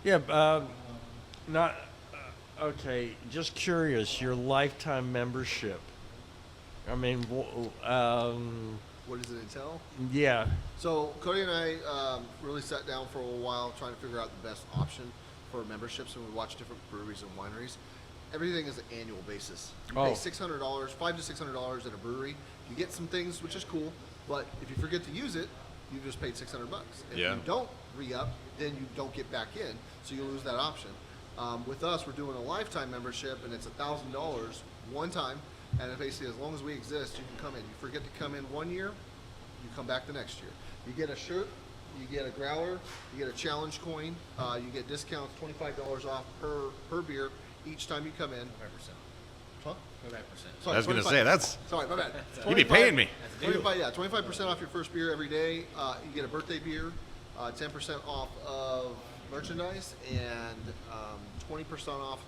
Yeah, not okay. Just curious, your lifetime membership. I mean, What does it entail? yeah. So Cody and I really sat down for a while trying to figure out the best option for memberships, and we watched different breweries and wineries. Everything is an annual basis. You pay $600, $500 to $600 at a brewery. You get some things, which is cool, but if you forget to use it, you just paid $600. If you don't re-up, then you don't get back in, so you lose that option. With us, we're doing a lifetime membership, and it's $1,000 one time, and basically as long as we exist, you can come in. You forget to come in 1 year, you come back the next year. You get a shirt, you get a growler, you get a challenge coin, you get discounts, $25 off per beer each time you come in. 25%. Huh? 25%. Sorry, I was going to 25 say, that's, Sorry, my bad. you'd be paying me. 25% off your first beer every day. You get a birthday beer, 10% off of merchandise, and 20% off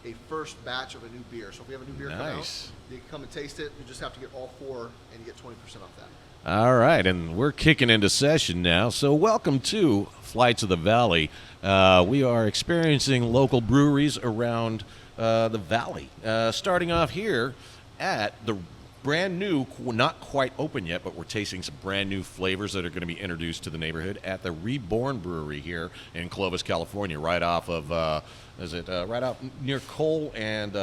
a first batch of a new beer. So if we have a new beer come out, Nice. you can come and taste it. You just have to get all four, and you get 20% off that. All right, and we're kicking into session now. So welcome to Flights of the Valley. We are experiencing local breweries around the valley. Starting off here at the brand new, not quite open yet, but we're tasting some brand new flavors that are going to be introduced to the neighborhood at the Reborn Brewery here in Clovis, California, right off of, right out near Cole and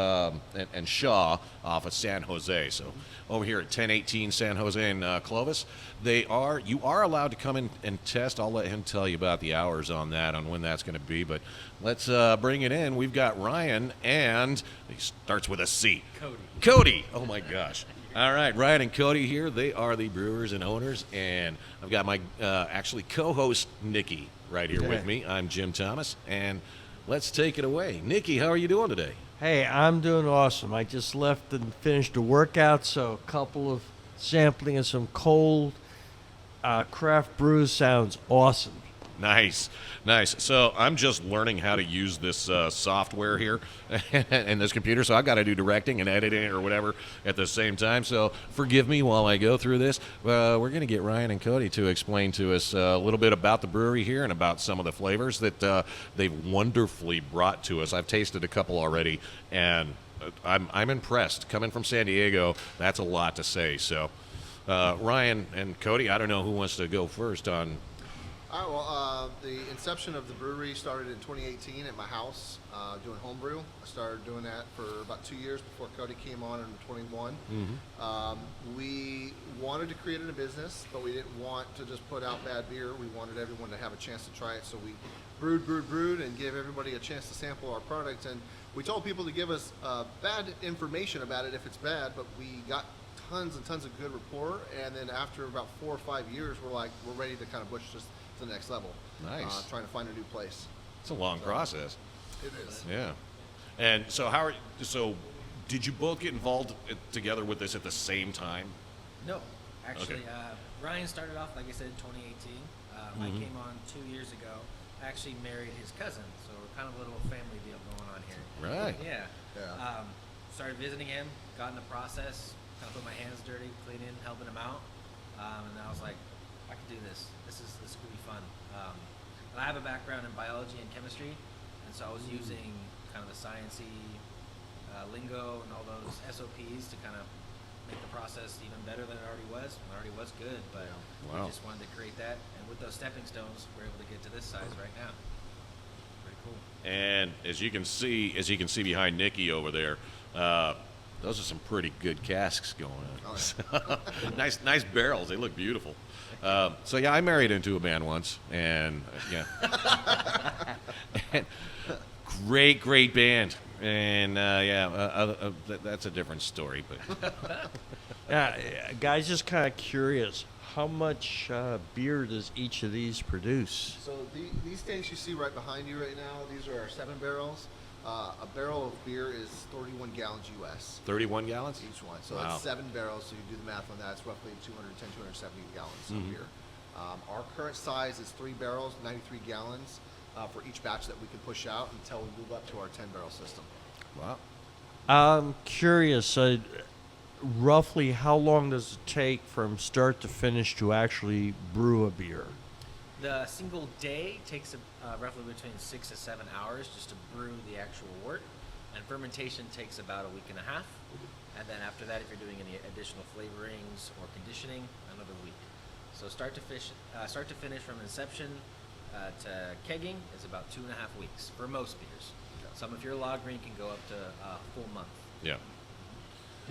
Shaw off of San Jose. So over here at 1018 San Jose in Clovis, you are allowed to come in and test. I'll let him tell you about the hours on that, on when that's going to be, but let's bring it in. We've got Ryan, and he starts with a C. Cody. Oh my gosh. All right, Ryan and Cody here. They are the brewers and owners, and I've got my actually co-host Nikki right here with me. I'm Jim Thomas, and let's take it away. Nikki, how are you doing today? Hey, I'm doing awesome. I just left and finished a workout, so a couple of sampling of some cold craft brews sounds awesome. Nice. So I'm just learning how to use this software here and this computer, so I've got to do directing and editing or whatever at the same time. So forgive me while I go through this. We're going to get Ryan and Cody to explain to us a little bit about the brewery here and about some of the flavors that they've wonderfully brought to us. I've tasted a couple already, and I'm impressed. Coming from San Diego, that's a lot to say. So Ryan and Cody, I don't know who wants to go first on. All right, well, the inception of the brewery started in 2018 at my house doing homebrew. I started doing that for about 2 years before Cody came on in 21. We wanted to create a business, but we didn't want to just put out bad beer. We wanted everyone to have a chance to try it, so we brewed, and gave everybody a chance to sample our product. And we told people to give us bad information about it if it's bad, but we got tons and tons of good rapport. And then after about 4 or 5 years, we're ready to kind of push this to the next level. Nice. Trying to find a new place. It's a long process. It is. Yeah. And so did you both get involved together with this at the same time? No, actually, Okay. Ryan started off, like I said, in 2018. I came on 2 years ago. I actually married his cousin, so we're kind of a little family deal going on here. Right. Yeah. Yeah. Started visiting him, got in the process, kind of put my hands dirty, cleaning, helping him out, and then I was like, I can do this. This could be fun. And I have a background in biology and chemistry, and so I was using kind of the sciencey lingo and all those SOPs to kind of make the process even better than it already was. It already was good, but Wow. we just wanted to create that. And with those stepping stones, we're able to get to this size right now. Pretty cool. And as you can see behind Nikki over there, those are some pretty good casks going on. nice barrels. They look beautiful. So yeah, I married into a band once, and yeah, and great band, and that's a different story. But Yeah, guys, just kind of curious, how much beer does each of these produce? So these tanks you see right behind you right now, these are our 7 barrels. A barrel of beer is 31 gallons US 31 gallons. each one. So Wow. that's 7 barrels. So you do the math on that. It's roughly 210, 270 gallons of beer. Our current size is 3 barrels, 93 gallons for each batch that we can push out until we move up to our 10 barrel system. Wow. I'm curious, roughly how long does it take from start to finish to actually brew a beer? The single day takes roughly between 6 to 7 hours just to brew the actual wort, and fermentation takes about a week and a half. And then after that, if you're doing any additional flavorings or conditioning, another week. So start to finish from inception to kegging is about 2.5 weeks for most beers. Some, if you're lagering, can go up to a full month. Yeah.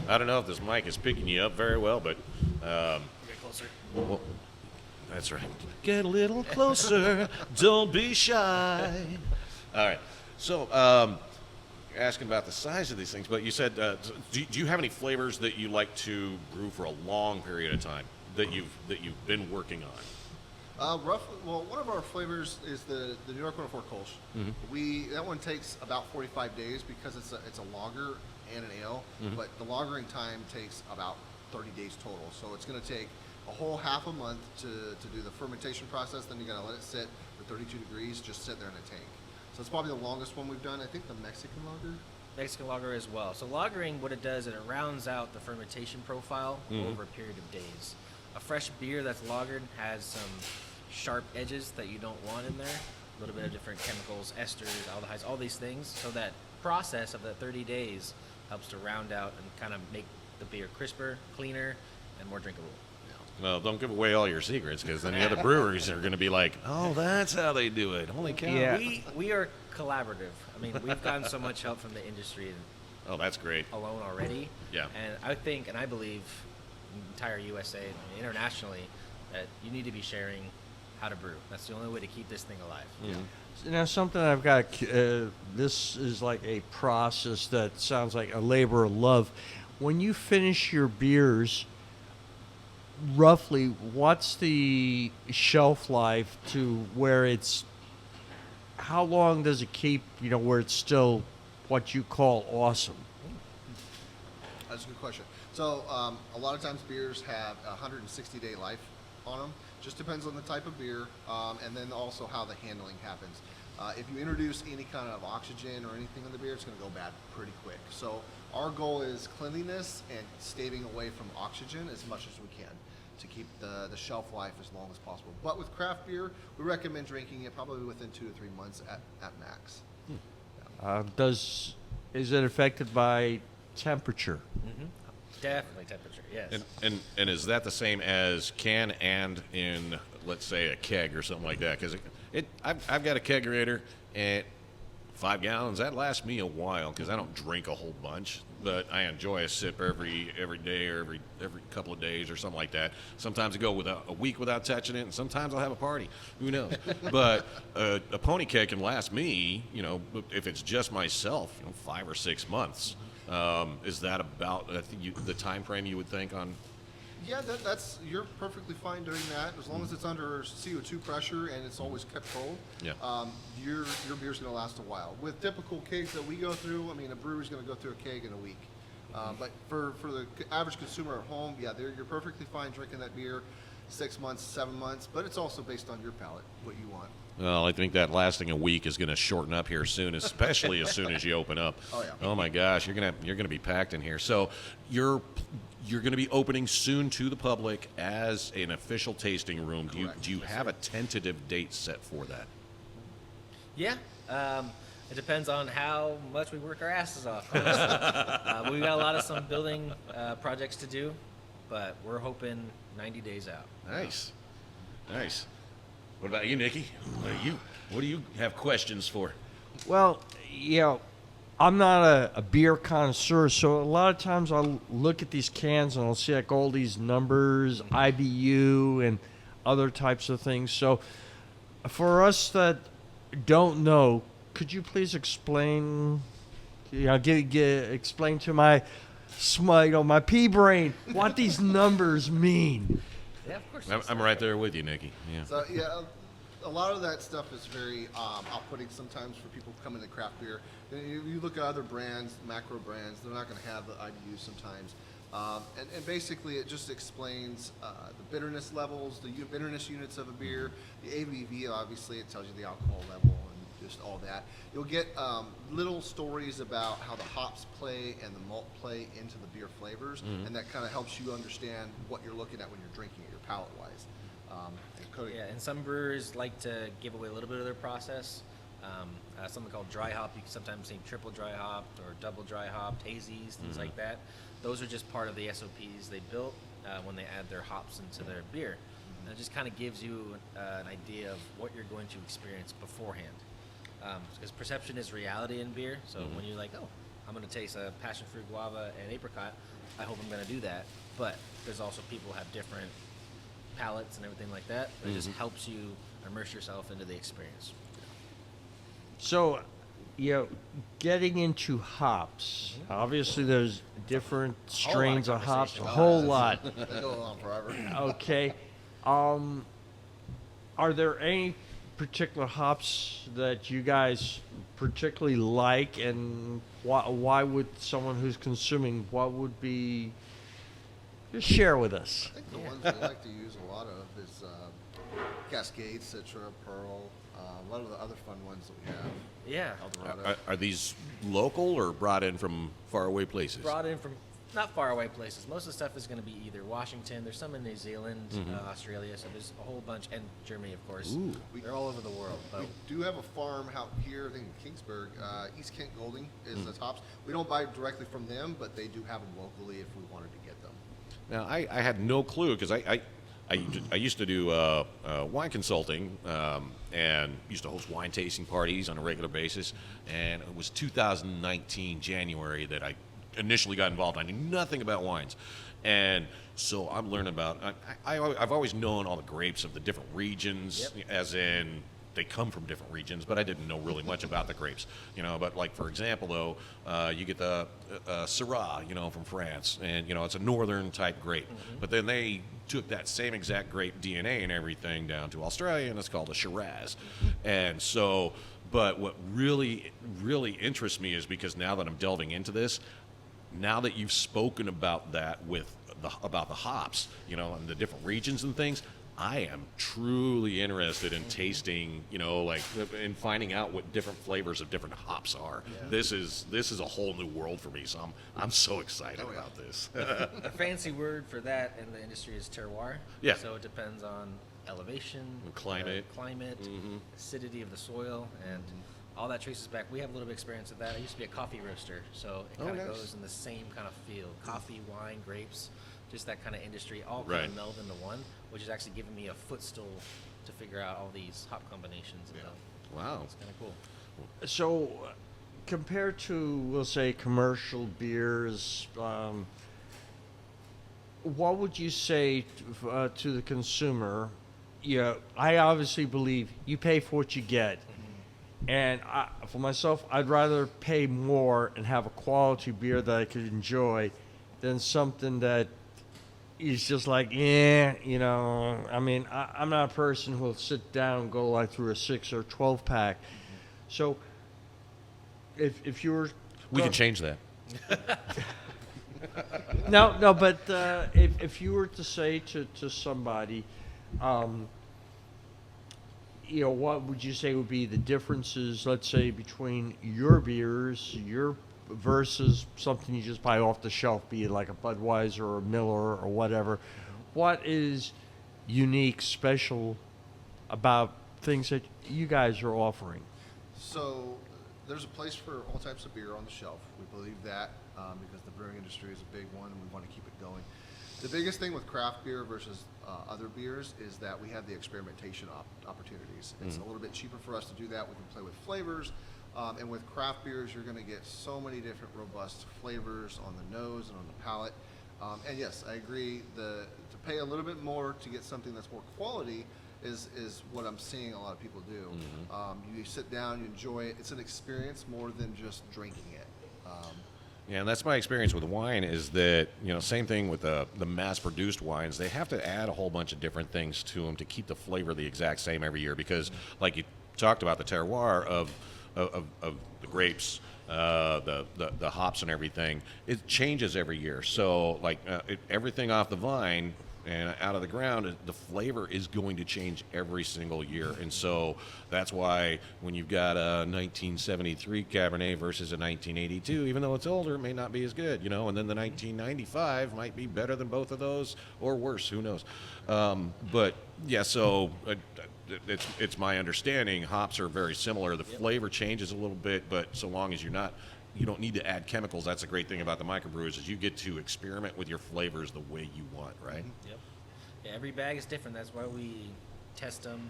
I don't know if this mic is picking you up very well, but Get closer. well, that's right. Get a little closer. Don't be shy. All right. So, asking about the size of these things, but you said, do you have any flavors that you like to brew for a long period of time that you've been working on? Roughly, well, one of our flavors is the New York 104 Kolsch. That one takes about 45 days because it's a lager and an ale, but the lagering time takes about 30 days total. So it's going to take a whole half a month to do the fermentation process. Then you got to let it sit for 32 degrees, just sit there in a tank. So it's probably the longest one we've done. I think the Mexican lager. Mexican lager as well. So lagering, what it does, is it rounds out the fermentation profile over a period of days. A fresh beer that's lagered has some sharp edges that you don't want in there. A little bit of different chemicals, esters, aldehydes, all these things. So that process of the 30 days helps to round out and kind of make the beer crisper, cleaner, and more drinkable. Well, don't give away all your secrets, because then the other breweries are going to be like, oh, that's how they do it. Holy cow. Yeah. We are collaborative. I mean, we've gotten so much help from the industry Oh, that's great. alone already. Yeah. And I think, and I believe, entire USA, internationally, that you need to be sharing how to brew. That's the only way to keep this thing alive. Now, something I've got, this is like a process that sounds like a labor of love. When you finish your beers, roughly, what's the shelf life to where it's, how long does it keep, where it's still what you call awesome? That's a good question. So a lot of times beers have a 160-day life on them. Just depends on the type of beer, and then also how the handling happens. If you introduce any kind of oxygen or anything in the beer, it's going to go bad pretty quick. So our goal is cleanliness and staving away from oxygen as much as we can to keep the shelf life as long as possible. But with craft beer, we recommend drinking it probably within 2 to 3 months at max. Is it affected by temperature? Definitely temperature, yes. And is that the same as can and in, let's say, a keg or something like that? Because I've got a kegerator at 5 gallons. That lasts me a while because I don't drink a whole bunch, but I enjoy a sip every day or every couple of days or something like that. Sometimes I go a week without touching it, and sometimes I'll have a party. Who knows? But a pony keg can last me, if it's just myself, 5 or 6 months. Is that about the time frame you would think on? Yeah, you're perfectly fine doing that as long as it's under CO2 pressure and it's always kept cold. Yeah. Your beer's going to last a while. With typical kegs that we go through, I mean, a brewery's going to go through a keg in a week. But for the average consumer at home, yeah, you're perfectly fine drinking that beer 6 months, 7 months. But it's also based on your palate, what you want. Well, I think that lasting a week is going to shorten up here soon, especially as soon as you open up. Oh, yeah. Oh my gosh, you're gonna be packed in here. So you're going to be opening soon to the public as an official tasting room. Correct. Do you have a tentative date set for that? Yeah. It depends on how much we work our asses off. Honestly. We've got a lot of some building projects to do, but we're hoping 90 days out. Nice. What about you, Nikki? What do you have questions for? Well, I'm not a beer connoisseur, so a lot of times I'll look at these cans and I'll see like all these numbers, IBU, and other types of things. So for us that don't know, could you please explain, explain to my pea brain what these numbers mean? Yeah, of course. I'm right there with you, Nikki. Yeah. So yeah, a lot of that stuff is very off-putting sometimes for people coming to craft beer. You look at other brands, macro brands, they're not going to have the IBUs sometimes. And basically it just explains the bitterness levels, the bitterness units of a beer, the ABV, obviously it tells you the alcohol level and just all that. You'll get little stories about how the hops play and the malt play into the beer flavors, and that kind of helps you understand what you're looking at when you're drinking it, your palate-wise. and coding. Yeah, and some brewers like to give away a little bit of their process. Something called dry hop. You can sometimes see triple dry hopped or double dry hopped, hazies, things like that. Those are just part of the SOPs they built when they add their hops into their beer. And it just kind of gives you an idea of what you're going to experience beforehand. Because perception is reality in beer. So when you're like, oh, I'm going to taste a passion fruit, guava, and apricot, I hope I'm going to do that. But there's also people who have different palates and everything like that. It just helps you immerse yourself into the experience. So, getting into hops, obviously there's different strains of hops, a whole lot. They go on forever. Okay. Are there any particular hops that you guys particularly like, and why would someone who's consuming, what would be, just share with us? I think the ones we like to use a lot of is Cascade, Citra, Pearl, a lot of the other fun ones that we have. Yeah. Eldorado. Are these local or brought in from faraway places? Brought in from not far away places. Most of the stuff is going to be either Washington. There's some in New Zealand, Australia. So there's a whole bunch, and Germany, of course. Ooh. They're all over the world. But We do have a farm out here, I think in Kingsburg. East Kent Golding is the tops. We don't buy directly from them, but they do have them locally if we wanted to get them. Now, I had no clue because I used to do wine consulting and used to host wine tasting parties on a regular basis. And it was 2019 January that I initially got involved. I knew nothing about wines. And so I'm learning about, I've always known all the grapes of the different regions, as in they come from different regions, but I didn't know really much about the grapes, but like, for example, though, you get the Syrah, from France, and, it's a northern type grape, but then they took that same exact grape DNA and everything down to Australia, and it's called a Shiraz. And so, but what really, really interests me is because now that I'm delving into this, now that you've spoken about that about the hops, and the different regions and things, I am truly interested in tasting, in finding out what different flavors of different hops are. Yeah. This is a whole new world for me, so I'm so excited about this. a fancy word for that in the industry is terroir. Yeah. So it depends on elevation, climate, acidity of the soil, and all that traces back. We have a little bit of experience with that. I used to be a coffee roaster, so it kind of goes in the same kind of field. Coffee, wine, grapes, just that kind of industry, all kind of meld into one, which is actually giving me a footstool to figure out all these hop combinations. Wow. It's kind of cool. So, compared to, we'll say, commercial beers, what would you say to the consumer? I obviously believe you pay for what you get. And for myself, I'd rather pay more and have a quality beer that I could enjoy than something that is just like, I mean, I'm not a person who will sit down and go like through a 6 or 12 pack. So if you were... We can change that. No, but if you were to say to somebody, what would you say would be the differences, let's say, between your beers, versus something you just buy off the shelf, be it like a Budweiser or a Miller or whatever? What is unique, special about things that you guys are offering? So there's a place for all types of beer on the shelf. We believe that because the brewing industry is a big one and we want to keep it going. The biggest thing with craft beer versus other beers is that we have the experimentation opportunities. It's a little bit cheaper for us to do that. We can play with flavors. And with craft beers, you're going to get so many different robust flavors on the nose and on the palate. And yes, I agree. To pay a little bit more to get something that's more quality is what I'm seeing a lot of people do. You sit down, you enjoy it. It's an experience more than just drinking it. Yeah, and that's my experience with wine is that, same thing with the mass-produced wines. They have to add a whole bunch of different things to them to keep the flavor the exact same every year because, like you talked about, the terroir of the grapes, the hops and everything, it changes every year. So, everything off the vine and out of the ground, the flavor is going to change every single year. And so that's why when you've got a 1973 Cabernet versus a 1982, even though it's older, it may not be as good, you know. And then the 1995 might be better than both of those, or worse, who knows. But yeah, so it's my understanding hops are very similar. The flavor changes a little bit, but so long as you don't need to add chemicals. That's a great thing about the microbrews is you get to experiment with your flavors the way you want, right? Yep. Yeah, every bag is different. That's why we test them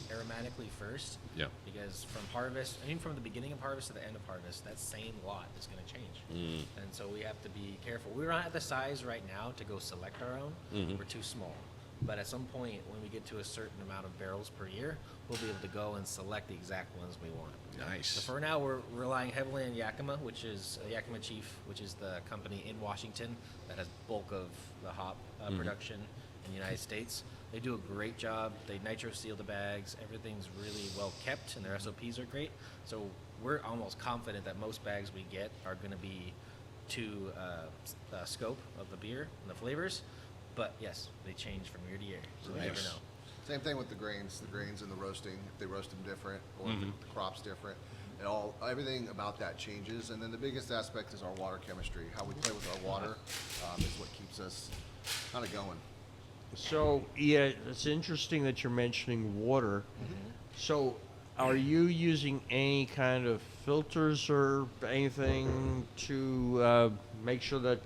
aromatically first. Yep. Because from harvest, I mean, from the beginning of harvest to the end of harvest, that same lot is going to change. And so we have to be careful. We're not at the size right now to go select our own. We're too small. But at some point, when we get to a certain amount of barrels per year, we'll be able to go and select the exact ones we want. Nice. So for now, we're relying heavily on Yakima, which is Yakima Chief, which is the company in Washington that has bulk of the hop production in the United States. They do a great job. They nitro seal the bags. Everything's really well kept, and their SOPs are great. So we're almost confident that most bags we get are going to be to the scope of the beer and the flavors. But yes, they change from year to year, so we never Nice. know. Same thing with the grains and the roasting. If they roast them different, or if the crop's different, everything about that changes. And then the biggest aspect is our water chemistry. How we play with our water is what keeps us kind of going. So yeah, it's interesting that you're mentioning water. So are you using any kind of filters or anything to make sure that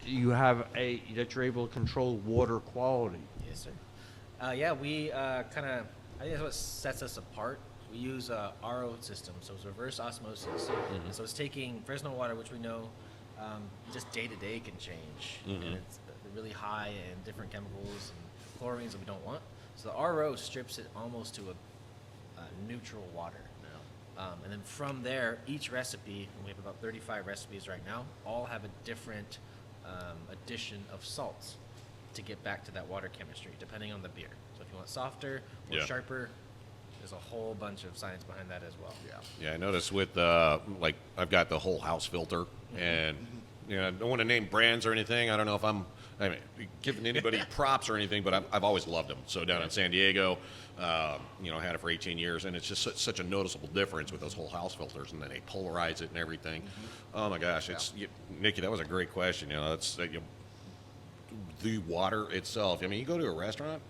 that you're able to control water quality? Yes, sir. Yeah, we kind of, I think that's what sets us apart. We use a RO system, so it's reverse osmosis. And so it's taking Fresno water, which we know just day to day can change. And it's really high in different chemicals and chlorines that we don't want. So the RO strips it almost to a neutral water. And then from there, each recipe, and we have about 35 recipes right now, all have a different addition of salts to get back to that water chemistry, depending on the beer. So if you want softer or Yeah. sharper, there's a whole bunch of science behind that as well. Yeah. Yeah, I noticed with like I've got the whole house filter, and you know, I don't want to name brands or anything. I don't know if I mean, giving anybody props or anything, but I've always loved them. So down in San Diego, you know, I had it for 18 years, and it's just such a noticeable difference with those whole house filters, and then they polarize it and everything. Oh my gosh, Nikki, that was a great question. You know, that's the water itself. I mean, you go to a restaurant.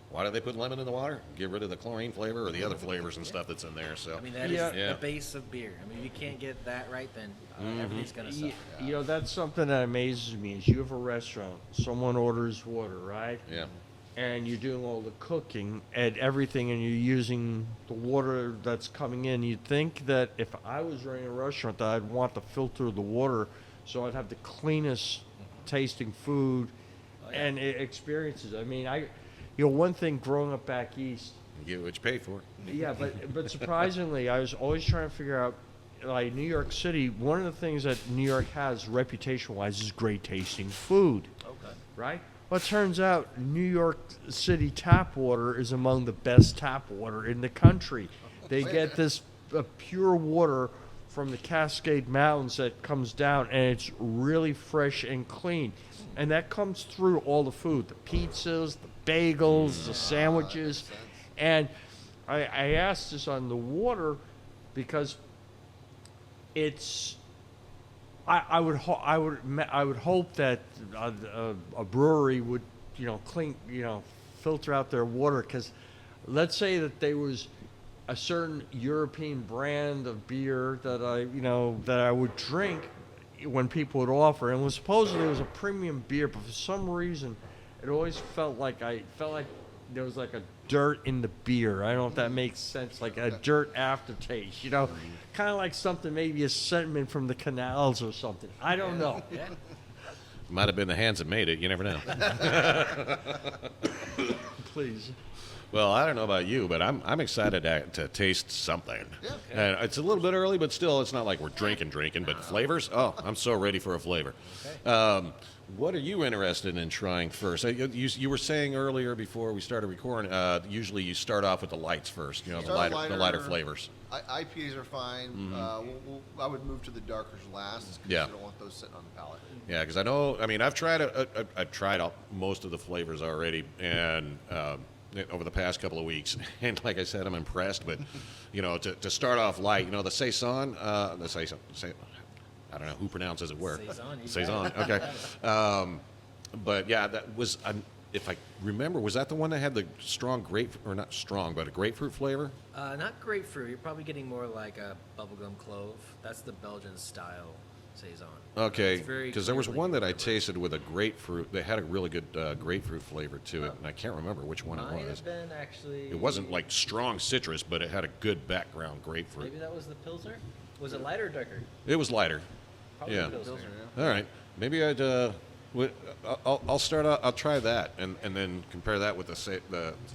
Why do they put lemon in the water? Get rid of the chlorine flavor or the other flavors and stuff that's in there. So I mean, that is the base of beer. I mean, if you can't get that right, then everything's going to suck. You know, that's something that amazes me is you have a restaurant, someone orders water, right? Yeah. And you're doing all the cooking and everything, and you're using the water that's coming in. You'd think that if I was running a restaurant, that I'd want to filter the water so I'd have the cleanest tasting food and experiences. I mean, one thing growing up back east. You get what you pay for. Yeah, but surprisingly, I was always trying to figure out, like New York City, one of the things that New York has reputation-wise is great tasting food. Okay. Right? Well, it turns out New York City tap water is among the best tap water in the country. They get this pure water from the Cascade Mountains that comes down, and it's really fresh and clean. And that comes through all the food, the pizzas, the bagels, the sandwiches. And I asked this on the water because it's I would hope that a brewery would filter out their water, because let's say that there was a certain European brand of beer that I would drink when people would offer, and supposedly it was a premium beer, but for some reason it always felt like there was like a dirt in the beer. I don't know if that makes sense, like a dirt aftertaste, kind of like something, maybe a sentiment from the canals or something. I don't know. Yeah. Might have been the hands that made it. You never know. Please. Well, I don't know about you, but I'm excited to taste something. Yeah. And it's a little bit early, but still, it's not like we're drinking. But flavors, I'm so ready for a flavor. Okay. What are you interested in trying first? You were saying earlier before we started recording, usually you start off with the lights first, the lighter flavors. IPAs are fine. I would move to the darkers last because you don't want those sitting on the palate. Yeah, because I've tried most of the flavors already, and over the past couple of weeks, and like I said, I'm impressed. But to start off light, the saison, I don't know who pronounces it where. Saison. Okay. But yeah, that was, if I remember, was that the one that had the strong grapefruit, or not strong, but a grapefruit flavor? Not grapefruit. You're probably getting more like a bubblegum clove. That's the Belgian style saison. Okay, because there was one that I tasted with a grapefruit. They had a really good grapefruit flavor to it, and I can't remember which one it was. It wasn't like strong citrus, but it had a good background grapefruit. Maybe that was the Pilsner? Was it lighter or darker? It was lighter. Probably Yeah. the Pilsner. All right. Maybe I'll start out. I'll try that, and then compare that with the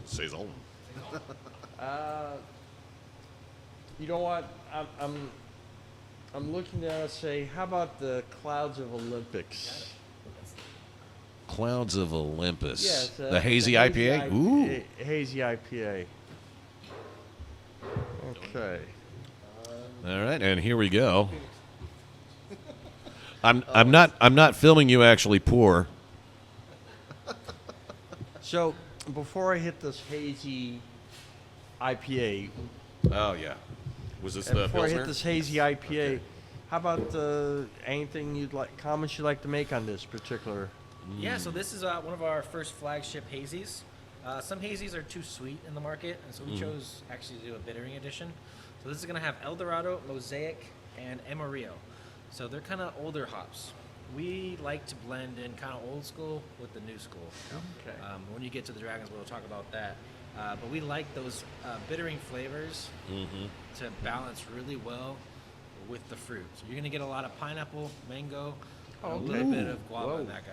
saison. You know what? I'm looking to say, how about the Clouds of Olympics? Clouds of Olympus. Yes, the hazy IPA. Ooh. Hazy IPA. Okay. All right, and here we go. I'm not filming you actually pour. So before I hit this hazy IPA, Oh yeah. Was this and the before I Pilsner? hit this hazy IPA, how about anything comments you'd like to make on this particular? Yeah, so this is one of our first flagship hazies. Some hazies are too sweet in the market, and so we chose actually to do a bittering edition. So this is going to have El Dorado, Mosaic, and Amarillo. So they're kind of older hops. We like to blend in kind of old school with the new school. Okay. When you get to the Dragons, we'll talk about that. But we like those bittering flavors to balance really well with the fruit. So you're going to get a lot of pineapple, mango, a little bit of guava in that guy.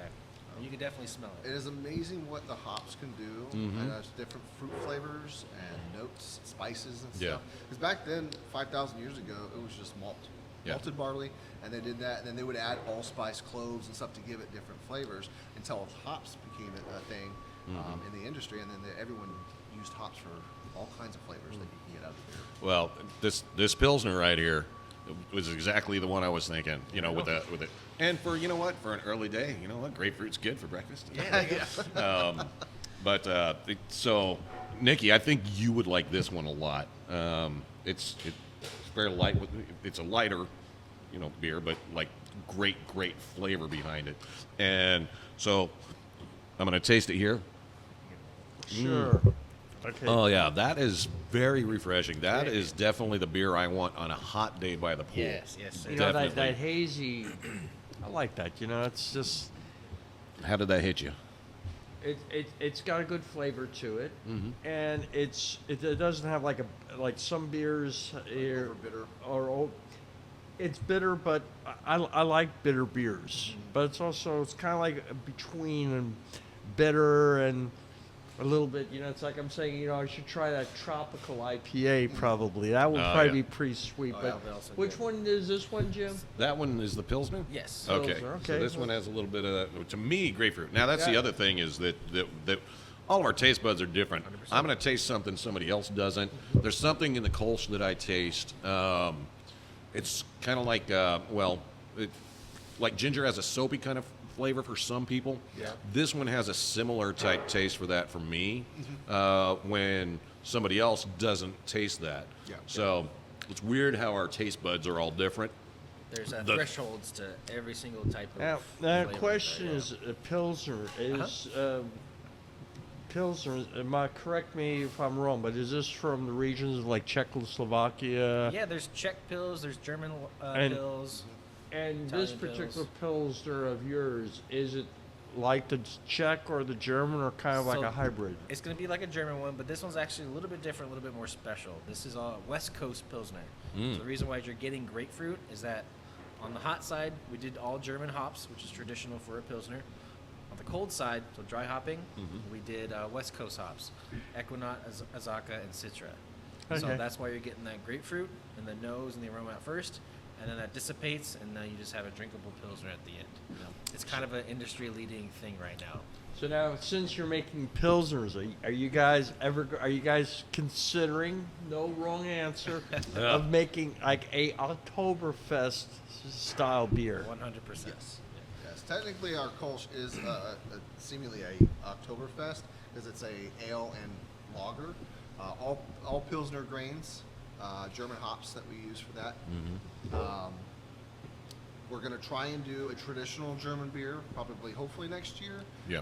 You can definitely smell it. It is amazing what the hops can do. And there's different fruit flavors and notes, spices and Yeah. stuff. Because back then, 5,000 years ago, it was just malt. Yeah. Malted barley, and they did that, and then they would add allspice cloves and stuff to give it different flavors until hops became a thing in the industry, and then everyone used hops for all kinds of flavors that you can get out of beer. Well, this Pilsner right here was exactly the one I was thinking. With it, and for for an early day, grapefruit's good for breakfast. Yeah. So, Nikki, I think you would like this one a lot. It's very light. It's a lighter, beer, but like great flavor behind it. And so, I'm gonna taste it here. Sure. Okay. Oh yeah, that is very refreshing. That is definitely the beer I want on a hot day by the pool. Yes. You know, Definitely. that hazy, I like that. It's just, How did that hit you? it's got a good flavor to it, and it doesn't have like some beers here bitter. it's bitter, but I like bitter beers, but it's kind of like between bitter and a little bit, it's like I'm saying, I should try that tropical IPA probably. That would probably be pretty sweet. Oh, but yeah, also which good. one is this one, Jim? That one is the Pilsner? Yes. Okay. Pilsner, So okay. this one has a little bit of, to me, grapefruit. Now, that's the Yeah. other thing is that all of our taste buds are different. 100%. I'm going to taste something somebody else doesn't. There's something in the Kolsch that I taste. It's kind of like, like ginger has a soapy kind of flavor for some people. Yeah. This one has a similar type taste for that for me when somebody else doesn't taste that. Yeah. So it's weird how our taste buds are all different. There's The- thresholds to every single type of Now, flavor. the question is, Pilsner is Pilsner. Correct me if I'm wrong, but is this from the regions of like Czechoslovakia? Yeah, there's Czech pills, there's German And- pills. And this Italian particular Pilsner of yours, is it like the Czech or the German, or kind of like So- a hybrid? It's going to be like a German one, but this one's actually a little bit different, a little bit more special. This is a West Coast Pilsner. So the reason why you're getting grapefruit is that on the hot side, we did all German hops, which is traditional for a Pilsner. On the cold side, so dry hopping, we did West Coast hops, Equinaut, Azaka, and Citra. So Okay. that's why you're getting that grapefruit and the nose and the aroma at first. and then that dissipates, and then you just have a drinkable Pilsner at the end. It's kind of an industry-leading thing right now. So now, since you're making pilsners, are you guys considering, no wrong answer, of making like a Oktoberfest style beer? 100%. Yes. Yes. Technically, our Kolsch is seemingly a Oktoberfest because it's a ale and lager. All Pilsner grains, German hops that we use for that. We're going to try and do a traditional German beer, probably, hopefully next year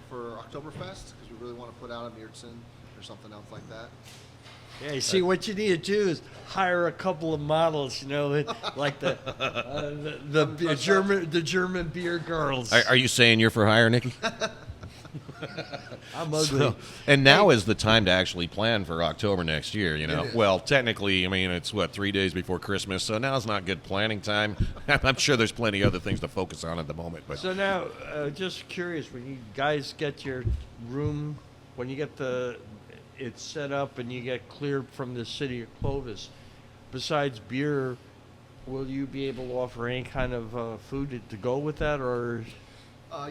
for Oktoberfest, because we really want to put out a Märzen or something else like that. Yeah, you see, what you need to do is hire a couple of models, like the German beer girls. Are you saying you're for hire, Nikki? I'm ugly. And now is the time to actually plan for October next year, It is. Well, technically, I mean, it's 3 days before Christmas, so now's not good planning time. I'm sure there's plenty of other things to focus on at the moment. But So now, just curious, when you guys get your room, when you get it set up and you get cleared from the city of Clovis, besides beer, will you be able to offer any kind of food to go with that, or?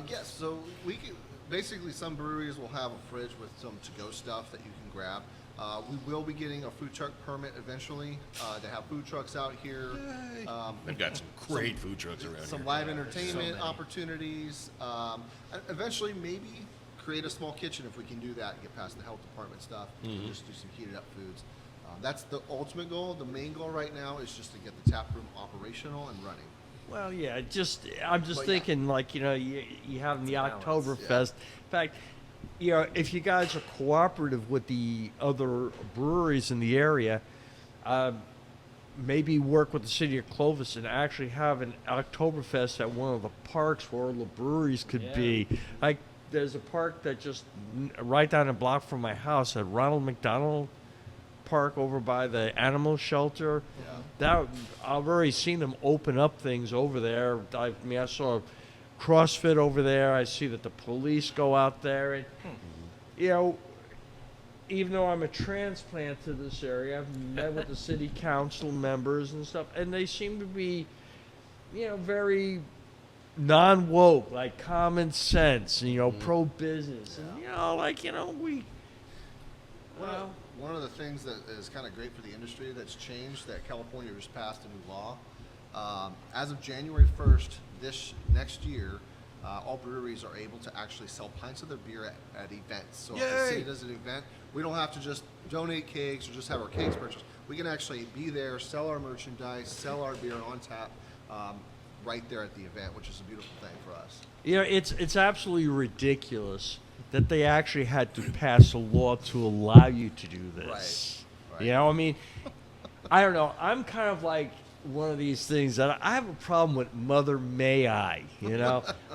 Yes, so we can, basically some breweries will have a fridge with some to-go stuff that you can grab. We will be getting a food truck permit eventually to have food trucks out here. they've got some great food trucks around Some here. live entertainment many. opportunities. Eventually, maybe create a small kitchen if we can do that and get past the health department stuff. And just do some heated up foods. That's the ultimate goal. The main goal right now is just to get the tap room operational and running. Well, yeah, I'm just But thinking, like, you have the balance, Oktoberfest. In fact, if you guys are cooperative with the other breweries in the area, maybe work with the city of Clovis and actually have an Oktoberfest at one of the parks where all the breweries could be. Like, there's a park that just right down the block from my house at Ronald McDonald Park over by the animal shelter. That I've already seen them open up things over there. I saw CrossFit over there. I see that the police go out there, and even though I'm a transplant to this area, I've met with the city council members and stuff, and they seem to be, very non-woke, like common sense, pro-business, and we. Well. One of the things that is kind of great for the industry that's changed, that California just passed a new law. As of January 1st, this next year, all breweries are able to actually sell pints of their beer at events. So if the city does an event, we don't have to just donate kegs or just have our kegs purchased. We can actually be there, sell our merchandise, sell our beer on tap right there at the event, which is a beautiful thing for us. It's absolutely ridiculous that they actually had to pass a law to allow you to do this. Right. I mean, I don't know. I'm kind of like one of these things that I have a problem with Mother May I,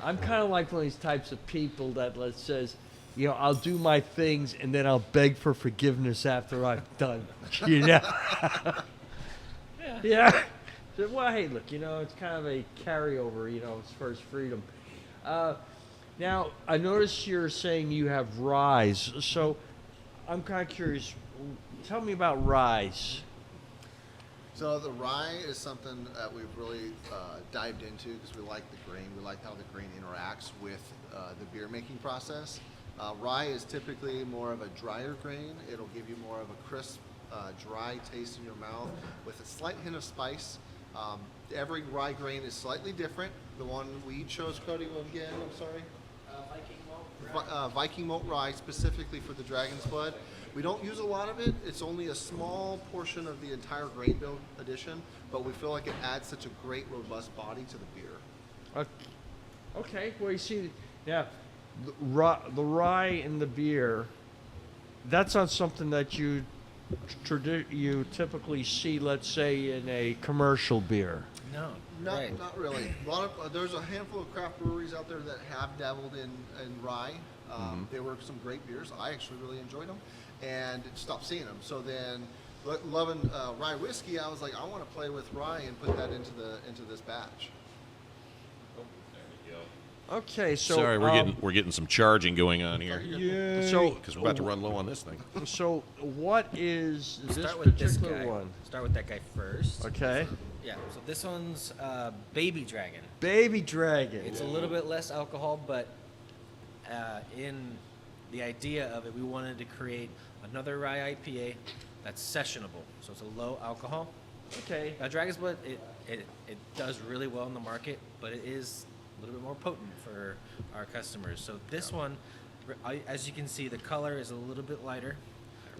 I'm kind of like one of these types of people that says, I'll do my things and then I'll beg for forgiveness after I've done, Yeah. So, well, hey, look, it's kind of a carryover, as far as freedom. Now, I noticed you're saying you have Rise, so I'm kind of curious. Tell me about Rise. So the rye is something that we've really dived into because we like the grain. We like how the grain interacts with the beer making process. Rye is typically more of a drier grain. It'll give you more of a crisp, dry taste in your mouth with a slight hint of spice. Every rye grain is slightly different. The one we chose, Cody, again, I'm sorry? Viking malt rye, specifically for the Dragon's Blood. We don't use a lot of it. It's only a small portion of the entire grain bill addition, but we feel like it adds such a great, robust body to the beer. Okay, well, you see, the rye in the beer, that's not something that you typically see, let's say, in a commercial beer. No, Not really. There's a handful of craft breweries out there that have dabbled in rye. There were some great beers. I actually really enjoyed them, and stopped seeing them. So then, loving rye whiskey, I was like, I want to play with rye and put that into this batch. Oh, there we go. Okay, so Sorry, we're getting some charging going on here. yeah. So Because we're about to run low on this thing. So what is this Start with this particular guy. one? Start with that guy first. Okay. Yeah. So this one's Baby Dragon. Baby Dragon. It's a little bit less alcohol, but in the idea of it, we wanted to create another rye IPA that's sessionable. So it's a low alcohol. Okay. Now, Dragon's Blood, it does really well in the market, but it is a little bit more potent for our customers. So this one, as you can see, the color is a little bit lighter.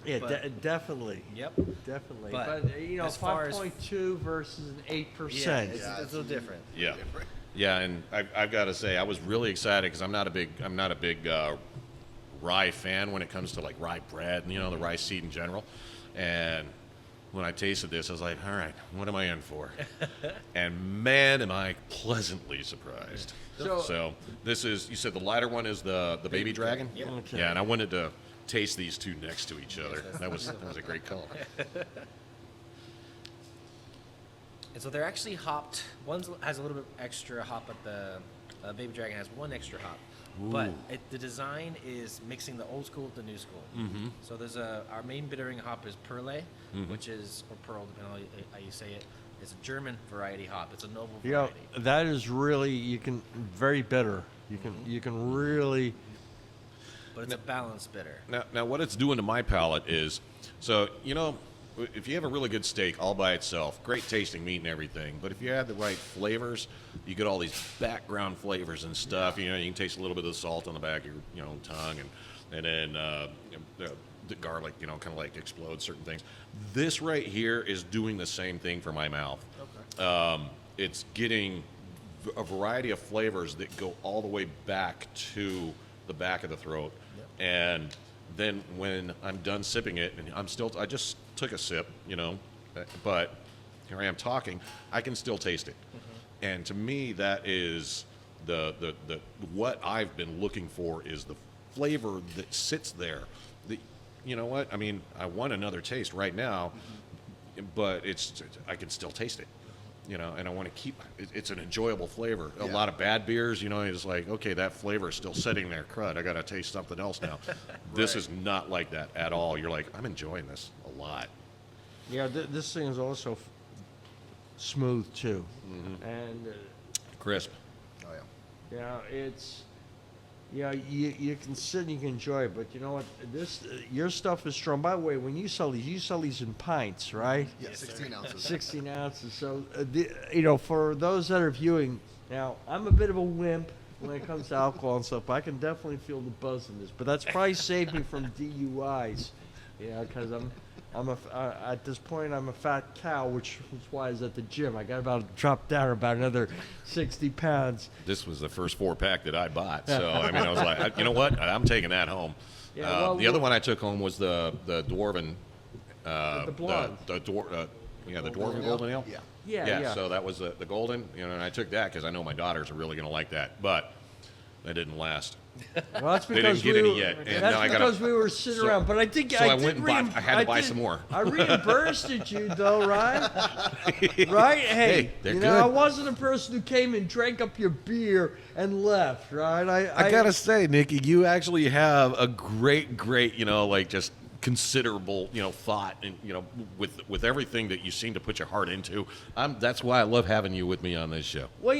Yeah, but- definitely. Yep. Definitely. But But, you know, as far as- 5.2 versus an 8%. Yeah, it's Yeah, a little different. Yeah, yeah, and I've got to say I was really excited because I'm not a big rye fan when it comes to like rye bread and the rye seed in general. And when I tasted this, I was like, all right, what am I in for? And man, am I pleasantly surprised. So- this is, you said the lighter one is the Baby Dragon? Yep. Okay. Yeah, and I wanted to taste these two next to each other. That was a great color. And so they're actually hopped. One has a little bit extra hop, but the Baby Dragon has one extra hop. But the design is mixing the old school with the new school. Mm-hmm. So there's our main bittering hop is Perle, which is, or Pearl, depending on how you say it. It's a German variety hop. It's a noble You know, variety. that is really very bitter. You can really But it's a balanced bitter. Now, what it's doing to my palate is, so if you have a really good steak all by itself, great tasting meat and everything, but if you add the right flavors, you get all these background flavors and stuff. You can taste a little bit of the salt on the back of your tongue, and then the garlic, kind of like explodes certain things. This right here is doing the same thing for my mouth. Okay. It's getting a variety of flavors that go all the way back to the back of the throat, and then when I'm done sipping it, and I just took a sip, but here I am talking, I can still taste it. And to me, that is the what I've been looking for is the flavor that sits there. You know what? I mean, I want another taste right now, but I can still taste it. And I want to keep it's an enjoyable flavor. A lot of bad beers, it's like, okay, that flavor is still sitting there. Crud, I got to taste something else now. This is not like that at all. You're like, I'm enjoying this a lot. Yeah, this thing is also smooth too, and Crisp. Oh yeah. it's you can sit and you can enjoy it, but you know what? Your stuff is strong. By the way, when you sell these in pints, right? Yeah, 16 ounces. 16 ounces. So for those that are viewing now, I'm a bit of a wimp when it comes to alcohol and stuff. But I can definitely feel the buzz in this, but that's probably saved me from DUIs. Because at this point I'm a fat cow, which is why I was at the gym. I got about to drop down about another 60 pounds. This was the first 4-pack that I bought, so I mean, I was like, you know what? I'm taking that home. Yeah, well, the other one I took home was the dwarven, The blonde. the dwarven golden ale. Yeah. Yeah. So that was the golden, and I took that because I know my daughters are really going to like that, but that didn't last. Well, that's They because didn't get we any were, yet, and that's now I gotta- because we were sitting so- around. But I think so I did went and bought- I had to buy some more. I reimbursed you though, right? Right? Hey, they're I good. wasn't a person who came and drank up your beer and left, right? I gotta say, Nikki, you actually have a great, like just considerable, thought, and with everything that you seem to put your heart into. That's why I love having you with me on this show. Well,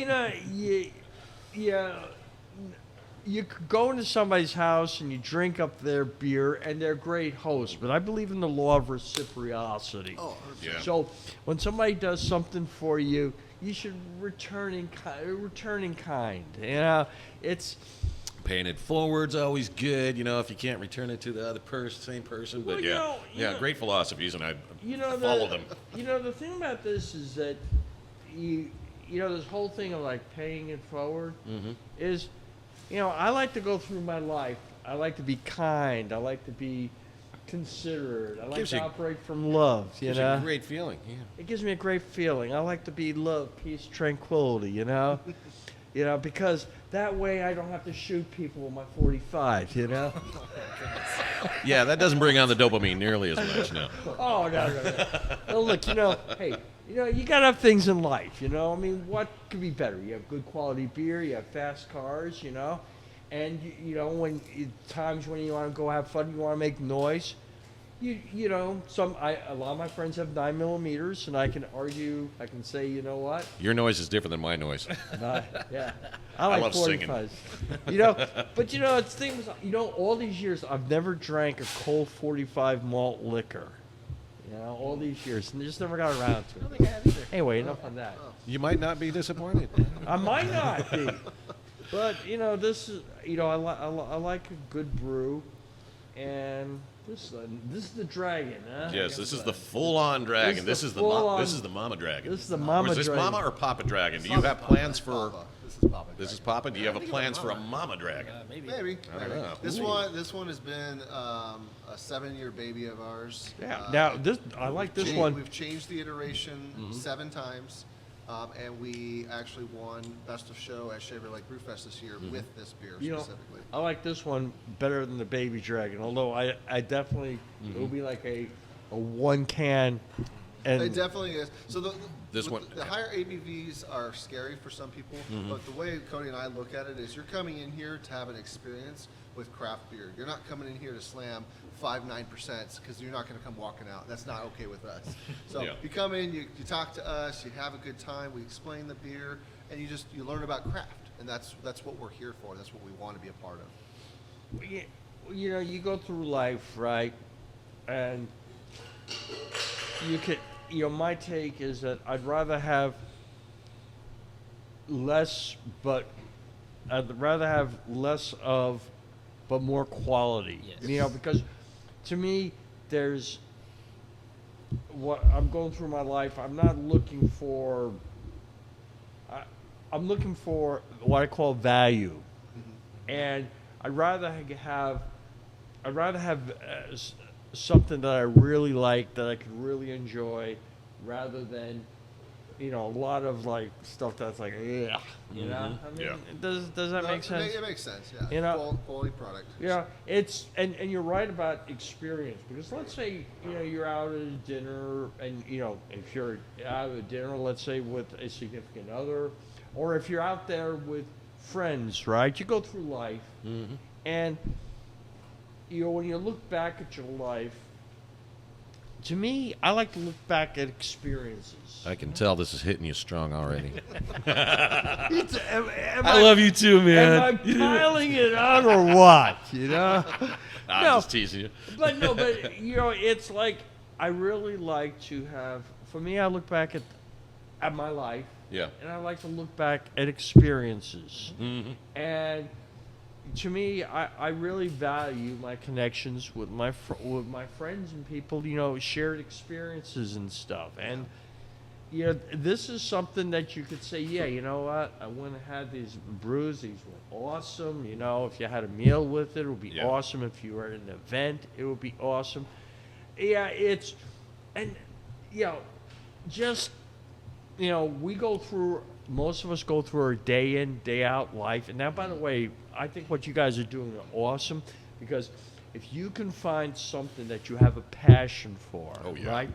you could go into somebody's house and you drink up their beer, and they're great hosts. But I believe in the law of reciprocity. Oh, Yeah. So when somebody does something for you, you should return in kind. It's Paying it forward's always good, if you can't return it to the other same person. But Well, great philosophies, and I I follow them. The thing about this is that this whole thing of like paying it forward is, I like to go through my life. I like to be kind. I like to be considerate. I like Gives to you- operate from love. It's a great feeling. Yeah. It gives me a great feeling. I like to be love, peace, tranquility. Because that way I don't have to shoot people with my 45. Yeah, that doesn't bring on the dopamine nearly as much, no. Oh no. Well, look, hey, You know, you gotta have things in life. You know, I mean, what could be better? You have good quality beer. You have fast cars. You know, and you know times when you want to go have fun, you want to make noise. You know, a lot of my friends have 9 millimeters, and I can argue. I can say, you know what? Your noise is different than my noise. Yeah, I like love singing. 45s. You know, but you know, it's things. You know, all these years, I've never drank a cold 45 malt liquor. You know, all these years, and just never got around to I don't it. think I have either. Anyway, enough on that. You might not be disappointed. I might not be, but you know, this is I like a good brew, and this is the dragon, huh? Yes, this is the full-on dragon. This is the mama dragon. This is the mama Is this dragon. mama or papa dragon? Do you have plans for? Papa. This is Papa. This is papa. Do you have plans for a mama dragon? Maybe. Maybe. I don't know. This one has been a 7-year baby of ours. Yeah. Now I like this one. We've changed the iteration 7 times, and we actually won Best of Show at Shaver Lake Brewfest this year with this beer You know, specifically. I like this one better than the baby dragon. Although I definitely it will be like a 1 can. And It definitely is. So This one- the higher ABVs are scary for some people, but the way Cody and I look at it is you're coming in here to have an experience with craft beer. You're not coming in here to slam 5-9% because you're not going to come walking out. That's not okay with us. So Yeah. you come in, you talk to us, you have a good time, we explain the beer, and you learn about craft, and that's what we're here for. That's what we want to be a part of. you know, you go through life, right? And you could, you know, my take is that I'd rather have less, but I'd rather have less of, but more quality. Yes. You know, because to me, there's what I'm going through my life. I'm not looking for. I'm looking for what I call value, and I'd rather have something that I really like, that I could really enjoy, rather than, you know, a lot of like stuff that's like, yeah, you know. I mean, Yeah. does that make sense? It makes sense, yeah. You know- Quality product. Yeah, it's and you're right about experience, because let's say, you know, you're out at a dinner, and you know, if you're out at a dinner, let's say with a significant other, or if you're out there with friends, right? You go through life, and you know, when you look back at your life, to me, I like to look back at experiences. I can tell this is hitting you strong already. Am I love you too, man. Am I piling it on or what? You know? I'm No. just teasing you. But no, but you know, it's like I really like to have. For me, I look back at my life, Yeah. and I like to look back at experiences. Mm-hmm. And to me, I really value my connections with my friends and people. You know, shared experiences and stuff. And you know, this is something that you could say, yeah, you know what? I went and had these brews. These were awesome. You know, if you had a meal with it, it would be Yeah. awesome. If you were at an event, it would be awesome. Yeah, it's, and you know, just, you know, most of us go through our day in, day out life. And now, by the way, I think what you guys are doing are awesome, because if you can find something that you have a passion for, Oh, yeah. right?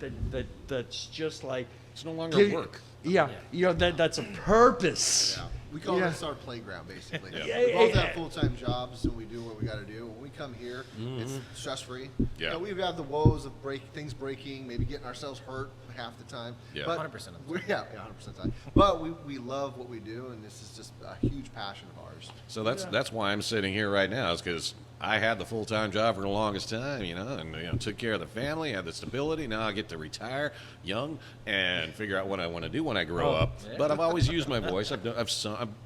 That's just like, It's no longer give- work. Yeah, you know, that's a purpose. Yeah. We call Yeah. this our playground, basically. Yeah. We both Yeah. have full-time jobs, and we do what we got to do. When we come here, it's stress-free. Yeah. You know, we've had the woes of things breaking, maybe getting ourselves hurt half the time. Yeah. But 100% of the we're- Yeah, 100% of the time. But we love what we do, and this is just a huge passion of ours. So that's why I'm sitting here right now, is because I had the full-time job for the longest time, you know, and took care of the family, had the stability. Now I get to retire young and figure out what I want to do when I grow up. yeah. But I've always used my voice. I've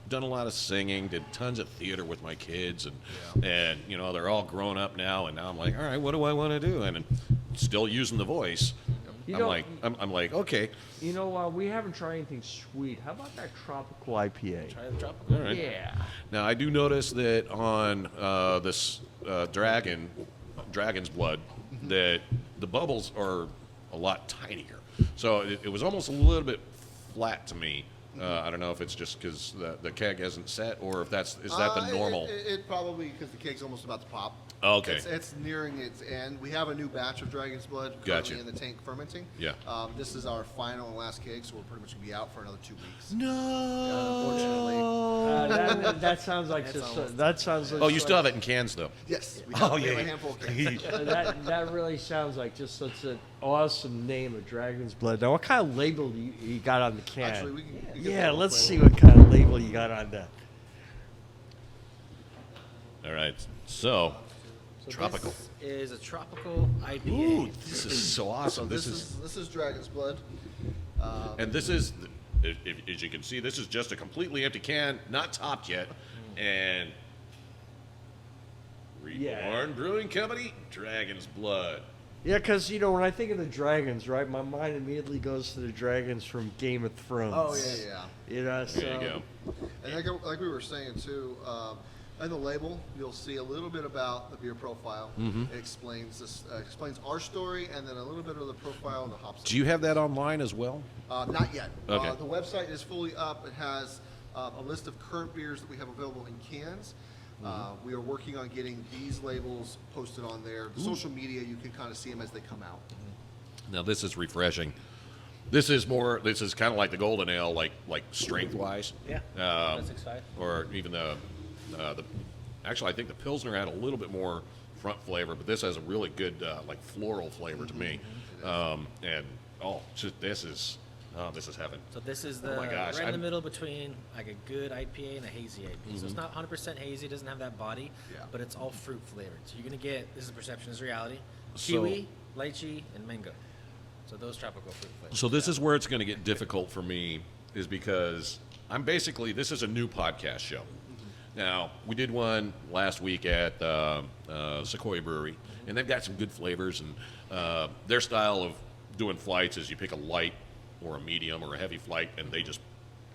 done a lot of singing, did tons of theater with my kids, and you know, they're all grown up now. And now I'm like, all right, what do I want to do? And still using the voice. You I'm know- like, I'm like, okay, You know, we haven't tried anything sweet. How about that tropical IPA? Try the tropical. all right. Yeah. Now I do notice that on this dragon's blood, that the bubbles are a lot tinier. So it was almost a little bit flat to me. I don't know if it's just because the keg hasn't set, or if is that the normal. It probably, because the keg's almost about to pop. Okay. It's nearing its end. We have a new batch of Dragon's Blood Gotcha. currently in the tank fermenting. Yeah. This is our final and last keg, so we're pretty much going to be out for another 2 weeks. No. Unfortunately. That sounds like that sounds. Oh, you still have it in cans though. Yes. We Oh, we have yeah. a handful of kegs. That really sounds like just such an awesome name of Dragon's Blood. Now, what kind of label you got on the can? Actually, we can get yeah, that let's real see quick. what kind of label you got on that. All right. So, So tropical. This is a tropical IPA. Ooh, this is so So awesome. this is Dragon's Blood. And this is, as you can see, this is just a completely empty can, not topped yet. And Reborn Yeah. Brewing Company, Dragon's Blood. Yeah, because when I think of the dragons, right, my mind immediately goes to the dragons from Game of Thrones. Oh yeah. So, There you go. And like we were saying too, in the label you'll see a little bit about the beer profile. It explains explains our story, and then a little bit of the profile and the hops. Do you have that online as well? Not yet. Okay. The website is fully up. It has a list of current beers that we have available in cans. We are working on getting these labels posted on there. The social media, you can kind of see them as they come out. Now this is refreshing. This is kind of like the golden ale, like strength wise. Yeah. That's exciting. Or even the actually I think the Pilsner had a little bit more front flavor, but this has a really good like floral flavor to me. And this is heaven. So this is Oh my gosh, right in the I'm- middle between like a good IPA and a hazy IPA. So it's not 100% hazy, it doesn't have that body, Yeah. but it's all fruit flavored. So you're gonna get, this is perception is reality, So- kiwi, lychee, and mango. So those tropical fruit flavors. So this is where it's going to get difficult for me, is because this is a new podcast show. Now, we did one last week at Sequoia Brewery, and they've got some good flavors, and their style of doing flights is you pick a light or a medium or a heavy flight, and they just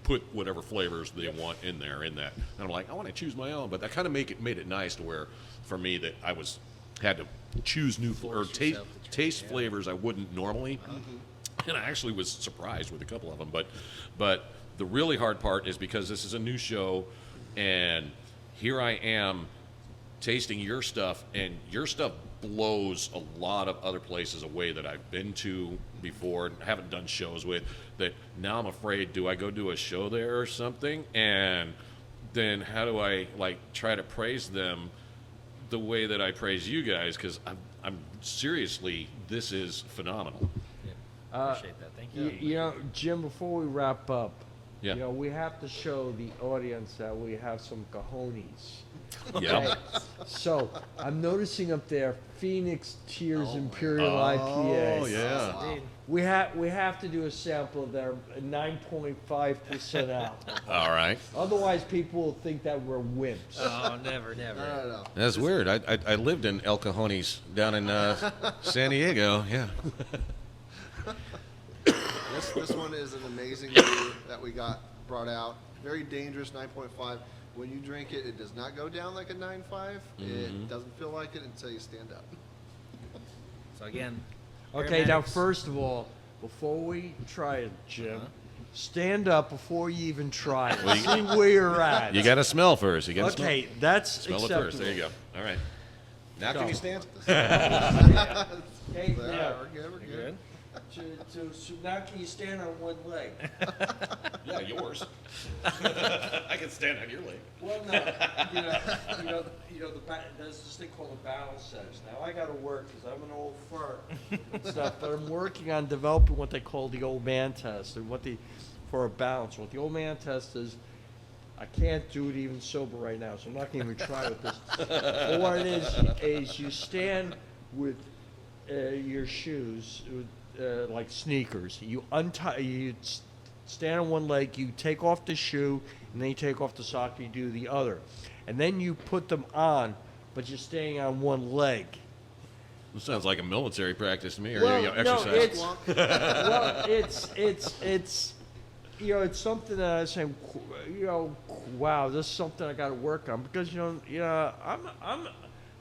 put whatever flavors they want in that. And I'm like, I want to choose my own, but that kind of made it nice to where, for me, that I had to choose new or Force yourself to taste try, yeah. flavors I wouldn't normally. And I actually was surprised with a couple of them. But the really hard part is because this is a new show, and here I am tasting your stuff, and your stuff blows a lot of other places away that I've been to before and haven't done shows with, that now I'm afraid, do I go do a show there or something? And then how do I try to praise them the way that I praise you guys? Because I'm seriously, this is phenomenal. Yeah. Appreciate that. Thank you. Jim, before we wrap up, Yeah. we have to show the audience that we have some cojones. Yeah. Okay? So I'm noticing up there Phoenix Tears Imperial IPA. Oh yeah. Wow. Indeed. We have to do a sample of their 9.5% alcohol. All right. Otherwise, people will think that we're wimps. Oh, never, never. No. That's weird. I lived in El Cajones down in San Diego. Yeah. This one is an amazing beer that we got brought out. Very dangerous, 9.5. When you drink it, it does not go down like a 9.5. It doesn't feel like it until you stand up. So again. Okay, now aromatics. first of all, before we try it, Jim, stand up before you even try it. Well, See where you're at. You got to smell first. You got to Okay, that's smell it acceptable. first. There you go. All right. Now can you stand? Okay, There, now, we're good, we're You good. good? so now can you stand on one leg? Yeah, yours. I can stand on your leg. Well, no, there's this thing called a balance test. Now I got to work because I'm an old fart and stuff, but I'm working on developing what they call the old man test and for a balance. What the old man test is, I can't do it even sober right now, so I'm not going to even try with this. But what it is you stand with your shoes like sneakers. You untie, stand on one leg, you take off the shoe, and then you take off the sock, you do the other. And then you put them on, but you're staying on one leg. This sounds like a military practice to me, or Well, exercise. It's it's something that I say, wow, this is something I got to work on because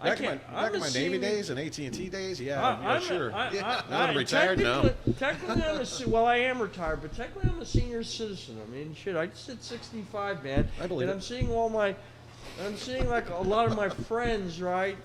Back in my Navy days and AT&T days, sure. Now I'm retired now. Technically, I am retired, but technically I'm a senior citizen. I mean, shit, I just hit 65, man. I believe and it. I'm seeing all my I'm seeing like a lot of my friends, right,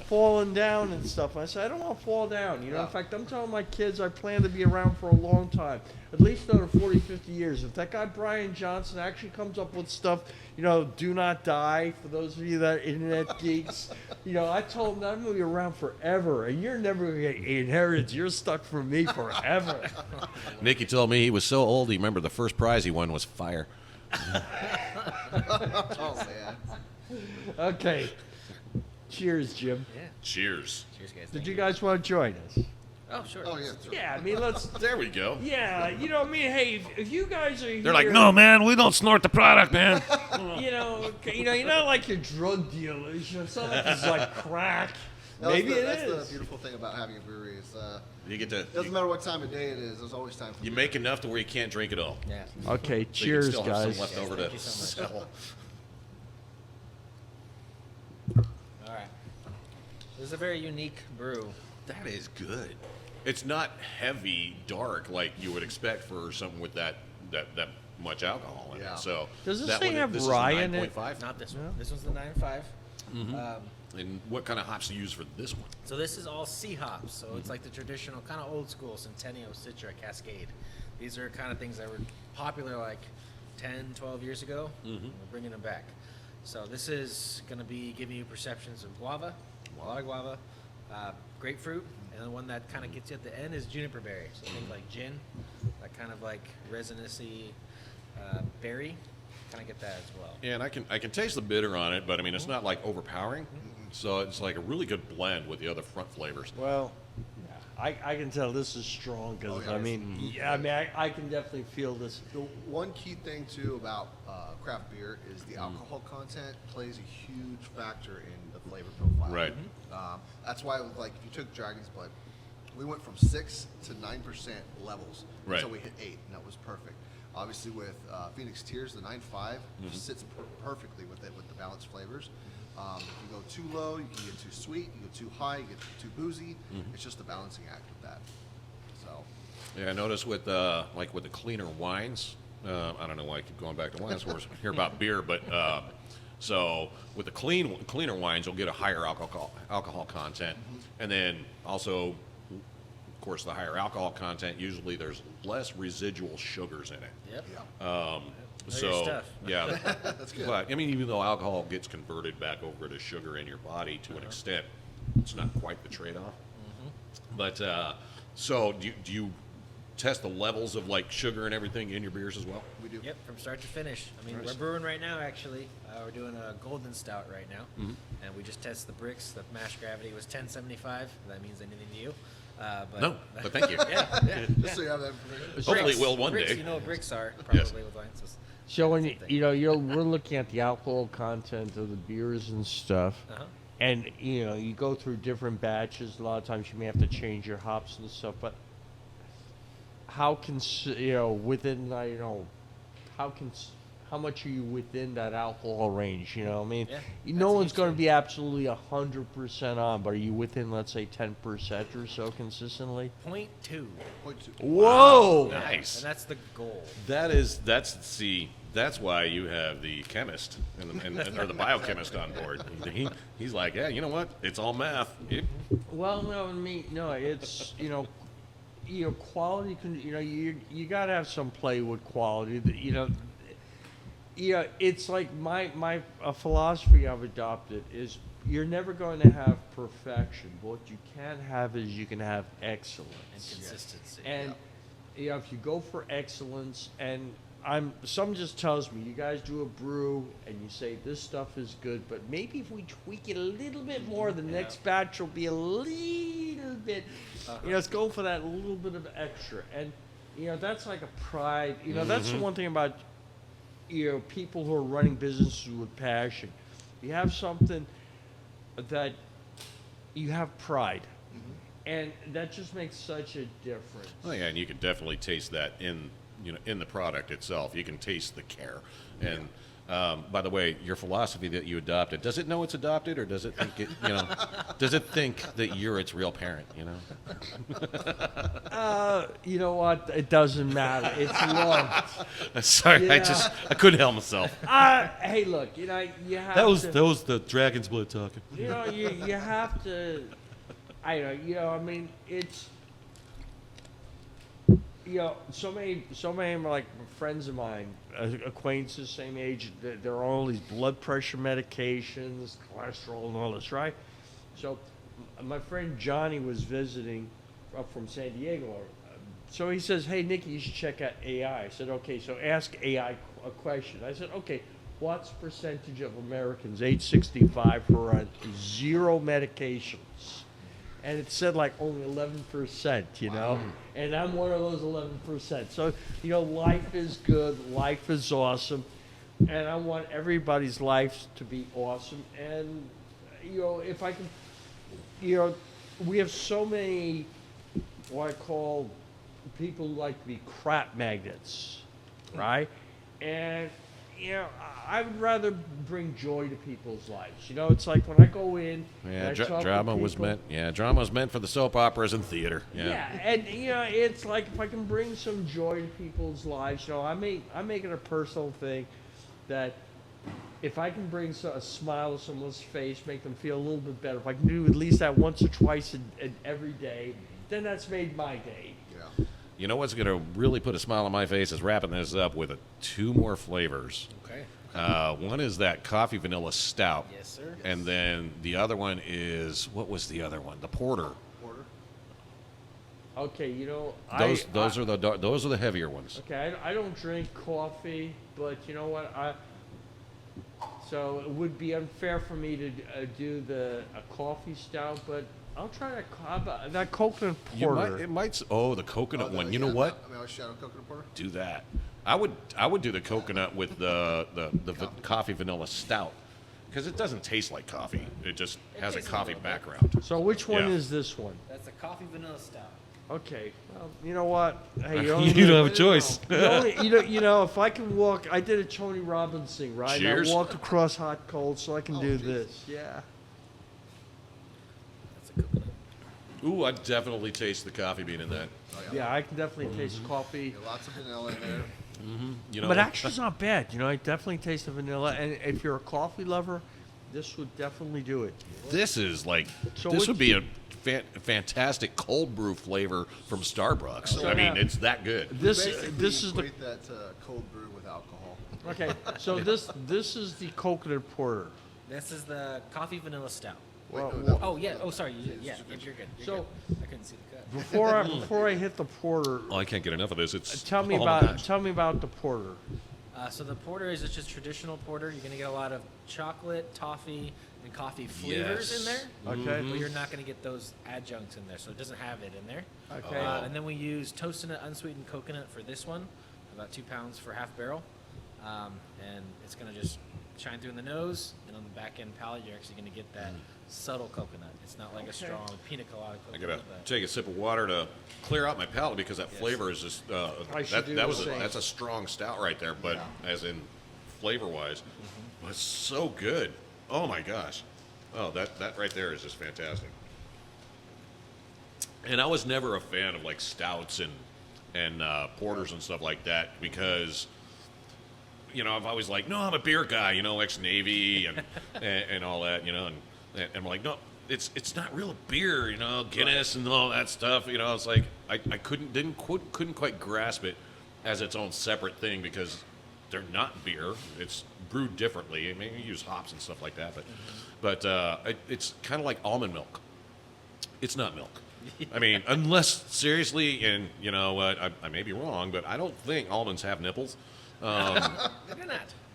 falling down and stuff. I said, I don't want to fall down. You know, in fact, I'm telling my kids I plan to be around for a long time, at least another 40, 50 years. If that guy Brian Johnson actually comes up with stuff, you know, do not die, for those of you that are internet geeks, you know, I told him that I'm going to be around forever, and you're never going to get inheritance. You're stuck for me forever. Nicky told me he was so old, he remembered the first prize he won was fire. Oh man. Okay. Cheers, Jim. Yeah. Cheers. Cheers, guys. Did you guys want to join us? Oh, sure. Oh yeah. Sure. Yeah, I mean, let's. There we go. Yeah, you know, I mean, hey, if you guys are here, They're like, no, man, we don't snort the product, man. you're not like your drug dealers. You know, it's not like it's like crack. Maybe That's it the is. beautiful thing about having a brewery is You get to, it doesn't matter what time of day it is. There's always time for you beer. make enough to where you can't drink it all. Yeah. Okay, So you can cheers, still have guys. some left over Thank to you so much. sell. All right. This is a very unique brew. That is good. It's not heavy, dark like you would expect for something with that much alcohol in Yeah. it. So Does this that thing one, have this is rye in it? 9.5? Not this Yeah. one. This one's the 9.5. And what kind of hops do you use for this one? So this is all C hops. So it's like the traditional kind of old school Centennial, Citra, Cascade. These are kind of things that were popular like 10, 12 years ago. And we're bringing them back. So this is going to be giving you perceptions of guava, a lot of guava, grapefruit, and the one that kind of gets you at the end is juniper berry. So think like gin, that kind of like resinous-y berry. Kind of get that as well. And I can taste the bitter on it, but I mean it's not like overpowering. So it's like a really good blend with the other front flavors. Well, yeah, I can tell this is strong because Oh, yeah. I can definitely feel this. The one key thing too about craft beer is the alcohol content plays a huge factor in the flavor profile. Right. That's why, like, if you took Dragon's Blood, we went from 6 to 9% levels Right. until we hit 8, and that was perfect. Obviously, with Phoenix Tears, the 9.5 just sits perfectly with it with the balanced flavors. If you go too low, you can get too sweet. You go too high, you get too boozy. It's just a balancing act with that. So. Yeah, I noticed with like with the cleaner wines. I don't know why I keep going back to wines. We're here about beer, but so with the cleaner wines, you'll get a higher alcohol content, and then also, of course, the higher alcohol content. Usually, there's less residual sugars in it. Yep. Yeah. Know your stuff. Yeah, That's good. but I mean, even though alcohol gets converted back over to sugar in your body to an extent, it's not quite the trade-off. But so do you test the levels of like sugar and everything in your beers as well? We do. Yep, from start to finish. I mean, Nice. we're brewing right now, actually. We're doing a golden stout right now. And we just tested the bricks. The mash gravity was 1075. If that means anything to you. But No, but thank you. yeah. Just so you have that information. Hopefully Bricks. it will one Bricks, day. You know what bricks are, probably Yes. with wine. So So when Same thing. we're looking at the alcohol content of the beers and stuff, and you go through different batches. A lot of times you may have to change your hops and stuff, but how within how much are you within that alcohol range? You know, I mean, Yeah, no that's one's huge going to thing. be absolutely 100% on, but are you within, let's say, 10% or so consistently? 0.2. 0.2. Whoa! Nice. And that's the goal. That's why you have the chemist or the biochemist on board. He's like, yeah, you know what? It's all math. Well, no, it's quality. You gotta have some play with quality. It's like my philosophy I've adopted is you're never going to have perfection. But what you can have is you can have excellence. And consistency. And if you go for excellence, and someone just tells me you guys do a brew and you say this stuff is good, but maybe if we tweak it a little bit more, the next batch will be a little bit. It's going for that little bit of extra, and that's like a pride. That's the one thing about people who are running businesses with passion. You have something that you have pride. And that just makes such a difference. Oh yeah, and you can definitely taste that in the product itself. You can taste the care, and By the way, your philosophy that you adopted, does it know it's adopted, or does it think it, does it think that you're its real parent, You know what? It doesn't matter. It's love. Sorry, I couldn't help myself. Hey, look, you have That was to, the dragon's blood talking. you have to, I mean, it's, so many like friends of mine, acquaintances, same age, they're on all these blood pressure medications, cholesterol, and all this, right? So, my friend Johnny was visiting up from San Diego. So he says, "Hey, Nicky, you should check out AI." I said, "Okay, so ask AI a question." I said, "Okay, what's percentage of Americans age 65 who are on 0 medications?" And it said like only 11%, Wow. and I'm one of those 11%. So, life is good, life is awesome, and I want everybody's life to be awesome. And, if I can, we have so many, what I call people who like to be crap magnets, right? And, I would rather bring joy to people's lives. It's like when I go in. Yeah, and I talk to drama was people- meant. Yeah, drama was meant for the soap operas and theater. Yeah, and it's like if I can bring some joy to people's lives, I'm making a personal thing that if I can bring a smile to someone's face, make them feel a little bit better. If I can do at least that once or twice every day, then that's made my day. Yeah. You know what's going to really put a smile on my face is wrapping this up with 2 more flavors. Okay. One is that coffee vanilla stout. Yes, sir. And then the other one is, what was the other one? The porter. Porter. Okay, Those are the heavier ones. Okay, I don't drink coffee, but you know what? So it would be unfair for me to do a coffee stout, but I'll try that coconut porter. The coconut one. You know what? I mean, shadow coconut porter. Do that. I would do the coconut with the coffee vanilla stout, because it doesn't taste like coffee. It just has a tastes a coffee little bit. background. So which one Yeah. is this one? That's a coffee vanilla stout. Okay, well, you know what? Hey, You don't have a choice. If I can walk, I did a Tony Robbins thing, right? Cheers. I walk across hot cold, so I can do geez. this. Yeah. That's a coconut. Ooh, I definitely taste the coffee bean in that. Oh, Yeah, I can definitely taste coffee. Yeah, lots of vanilla in there. But actually, it's not bad. I definitely taste the vanilla. And if you're a coffee lover, this would definitely do it. This is like So this which- would be a fantastic cold brew flavor from Starbucks. So I mean, now- it's that good. This Basically is the equate that to cold brew with alcohol. okay. So this is the coconut porter. This is the coffee vanilla stout. Wait, Well, no, well- that Oh was- yeah. Oh sorry. You're good. You're So- good. I couldn't see the cut. Before I hit the porter, Oh, I can't get enough of this. It's tell me oh my about gosh. the porter. So the porter is just traditional porter. You're gonna get a lot of chocolate, toffee, and coffee flavors Yes. in there. Okay. But you're not gonna get those adjuncts in there, so it doesn't have it in there. Okay. And then we use toasted unsweetened coconut for this one, about 2 pounds for half barrel, and it's gonna just shine through in the nose, and on the back end palate, you're actually gonna get that subtle coconut. It's not like a strong pina colada I coconut. gotta take a sip of water to clear out my palate, because that flavor is just I should do the same. that's a strong stout right there, but as in flavor wise, but it's so good. Oh my gosh, oh that right there is just fantastic. And I was never a fan of like stouts and porters and stuff like that, because I've always like, no, I'm a beer guy, ex-Navy and all that, and I'm like, no, it's not real beer, Guinness and all that stuff, it's like I couldn't quite grasp it as its own separate thing, because they're not beer. It's brewed differently. I mean, you use hops and stuff like that, but it's kind of like almond milk. It's not milk. I mean, unless seriously, and you know what, I may be wrong, but I don't think almonds have nipples. They're not.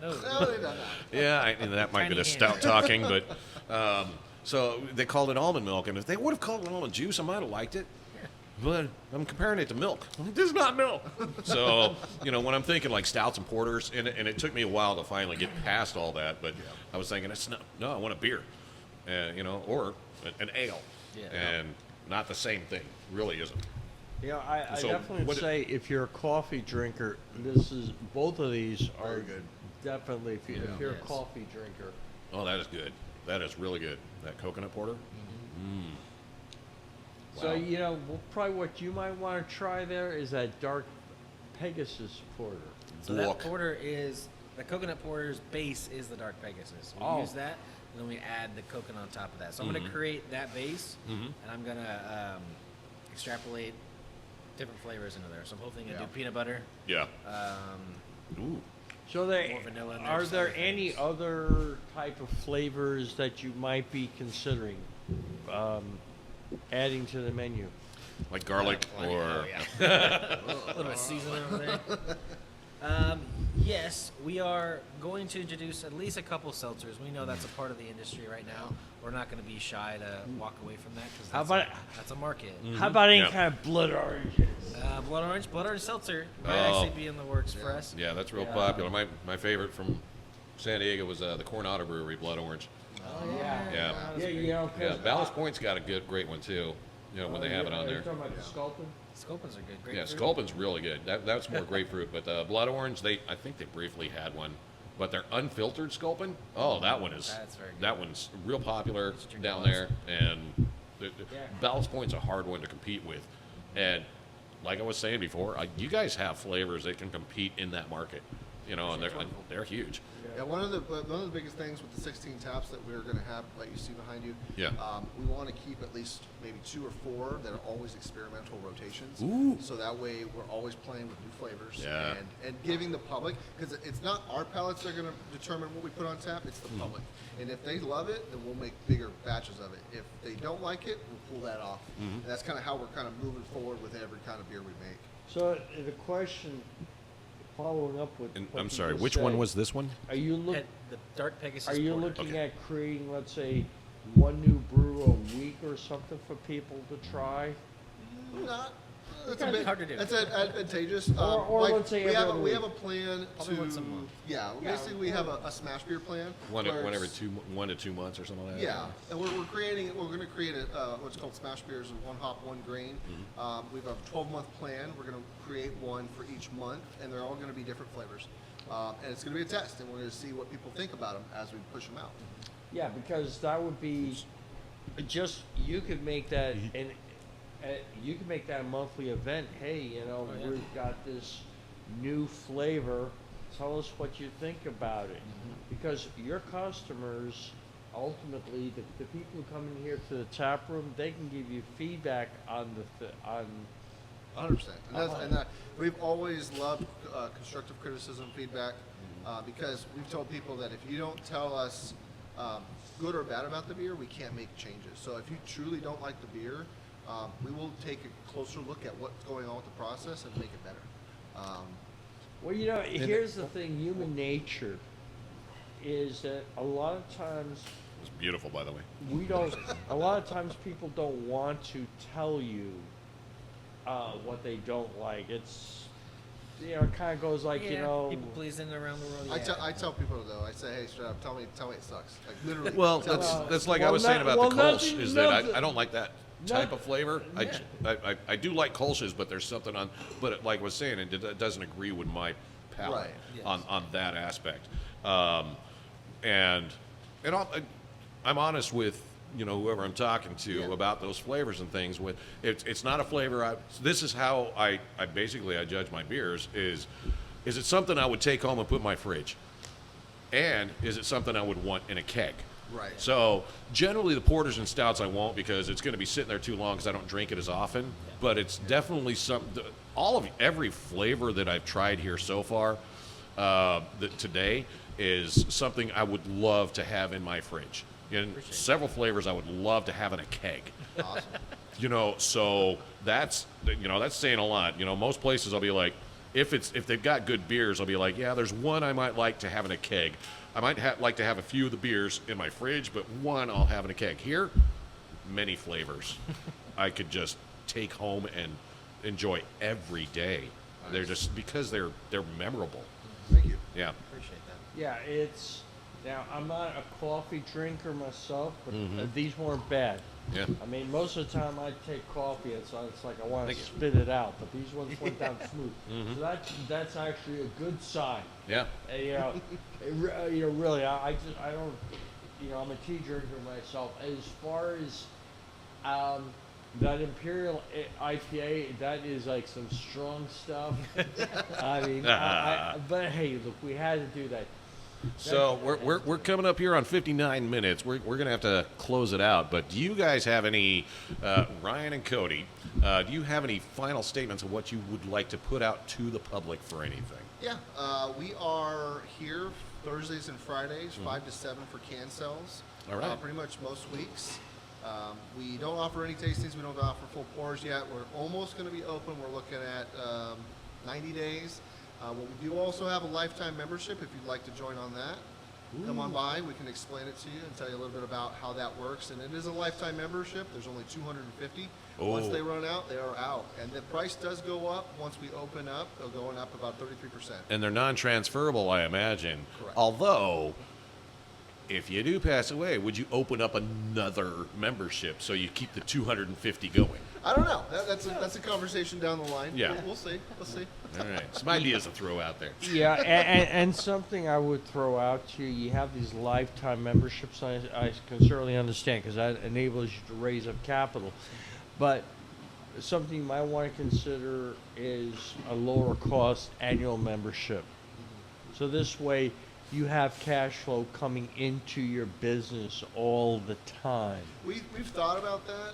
No. No, they don't. Yeah, and that might be the Tiny stout hand. talking, but so they called it almond milk, and if they would have called it almond juice, I might have liked it. But I'm comparing it to milk. This is not milk. So, when I'm thinking like stouts and porters, and it took me a while to finally get past all that, but I was thinking, I want a beer, or an ale, Yeah. and not the same thing. Really isn't. I So definitely what- say if you're a coffee drinker, both of these are Very good. definitely if you're a Yes. coffee drinker. Oh, that is good. That is really good. That coconut porter. So Wow. probably what you might want to try there is that dark Pegasus porter. So Look. that porter is the coconut porter's base is the dark Pegasus. We Oh. use that, and then we add the coconut on top of that. So I'm going to create that base, and I'm going to extrapolate different flavors into there. So I'm hoping to do peanut butter. Yeah. Ooh. So there More vanilla in there, are just there other any things. other type of flavors that you might be considering adding to the menu? Like garlic or. Oh, yeah. a little bit of seasoning over there. Yes, we are going to introduce at least a couple seltzers. We know that's a part of the industry right now. We're not going to be shy to walk away from that How because about that's a market. how about any Yeah. kind of blood oranges? Blood orange seltzer might Oh. actually be in the works for us. Yeah, that's real Yeah. popular. My favorite from San Diego was the Coronado Brewery Blood Orange. Oh yeah. Yeah. Yeah, Yeah, Ballast Point's got a great one too. When they have it on Are you there. talking about the Sculpin? Sculpins are good. Yeah, Grapefruit. Sculpin's really good. That's more grapefruit, but Blood Orange, I think they briefly had one, but their unfiltered Sculpin, oh, that one is That's very good. that one's real popular drink down lots. there, and Yeah. Ballast Point's a hard one to compete with, and like I was saying before, you guys have flavors that can compete in that market, and they're huge. Yeah, one of the biggest things with the 16 taps that we're going to have, like you see behind you, Yeah. we want to keep at least maybe 2 or 4 that are always experimental rotations. Ooh. So that way we're always playing with new flavors Yeah. and giving the public, because it's not our palates that are going to determine what we put on tap, it's the public. And if they love it, then we'll make bigger batches of it. If they don't like it, we'll pull that off. And that's kind of how we're kind of moving forward with every kind of beer we make. So the question, following up with, And what I'm you sorry, just which one said, was this one? Are you look? The dark Pegasus. Are you porter. looking Okay. at creating, let's say, one new brew a week or something for people to try? Not. That's Kinda a bit hard to do. That's advantageous. Or let's say we every have other we week. have a plan Probably to once a month. yeah. Basically, we have a smash beer plan. One where every it's- 1 to 2 months or something like that. Yeah, and we're going to create what's called smash beers of 1 hop, 1 grain. We have a 12-month plan. We're going to create one for each month, and they're all going to be different flavors. And it's going to be a test, and we're going to see what people think about them as we push them out. Yeah, because that would be just you could make that and you could make that a monthly event. Hey, yeah. we've got this new flavor. Tell us what you think about it, because your customers, ultimately, the people who come in here to the tap room, they can give you feedback on on. 100%. And we've always loved constructive criticism, feedback, because we've told people that if you don't tell us good or bad about the beer, we can't make changes. So if you truly don't like the beer, we will take a closer look at what's going on with the process and make it better. Well, here's the thing: human nature is that a lot of times It's beautiful, by the way. we don't. A lot of times people don't want to tell you what they don't like. It's it kind of goes like people pleasing around the world. Yeah. I tell people though, I say, hey, straight up, tell me it sucks. Like literally. Well, tell me. that's like I Well, was saying about the nothing- Kolsch, is that nothing- I don't like that type no- of flavor. I do like Kolsch's, but there's something on. But like I was saying, it doesn't agree with my palate Right. Yes. on that aspect. And I'm honest with whoever I'm talking to Yeah. about those flavors and things. With it's not a flavor. This is how I basically I judge my beers. Is it something I would take home and put in my fridge? And is it something I would want in a keg? Right. So generally the porters and stouts I won't, because it's going to be sitting there too long because I don't drink it as often. But it's definitely every flavor that I've tried here so far today is something I would love to have in my fridge. And several flavors I would love to have in a keg. Awesome. So that's saying a lot. Most places I'll be like, if they've got good beers, I'll be like, yeah, there's one I might like to have in a keg. I might like to have a few of the beers in my fridge, but one I'll have in a keg. Here, many flavors I could just take home and enjoy every day. They're just because they're memorable. Thank you. Yeah. Appreciate that. Yeah, it's Now, I'm not a coffee drinker myself, but Mhm. these weren't bad. Yeah. I mean, most of the time I take coffee, and so it's like I want to Thank you. spit it out, but these ones went down smooth. Mhm. So that's actually a good sign. Yeah. You know, really, I don't, I'm a tea drinker myself. As far as that Imperial IPA, that is like some strong stuff. I mean, but hey, look, we had to do that. So we're coming up here on 59 minutes. We're going to have to close it out. But do you guys have any, Ryan and Cody, do you have any final statements of what you would like to put out to the public for anything? Yeah, we are here Thursdays and Fridays, 5 to 7 for can sales. All right. Pretty much most weeks. We don't offer any tastings. We don't offer full pours yet. We're almost going to be open. We're looking at 90 days. We do also have a lifetime membership if you'd like to join on that. Come on by. We can explain it to you and tell you a little bit about how that works. And it is a lifetime membership. There's only 250. Once they run out, they are out. And the price does go up once we open up. They're going up about 33%. And they're non-transferable, I imagine. Correct. Although, if you do pass away, would you open up another membership so you keep the 250 going? I don't know. That's a conversation down the line. Yeah. We'll see. We'll see. All right. Some ideas to throw out there. Yeah, and something I would throw out to you, you have these lifetime memberships. I can certainly understand because that enables you to raise up capital. But something you might want to consider is a lower cost annual membership. So this way you have cash flow coming into your business all the time. We've thought about that.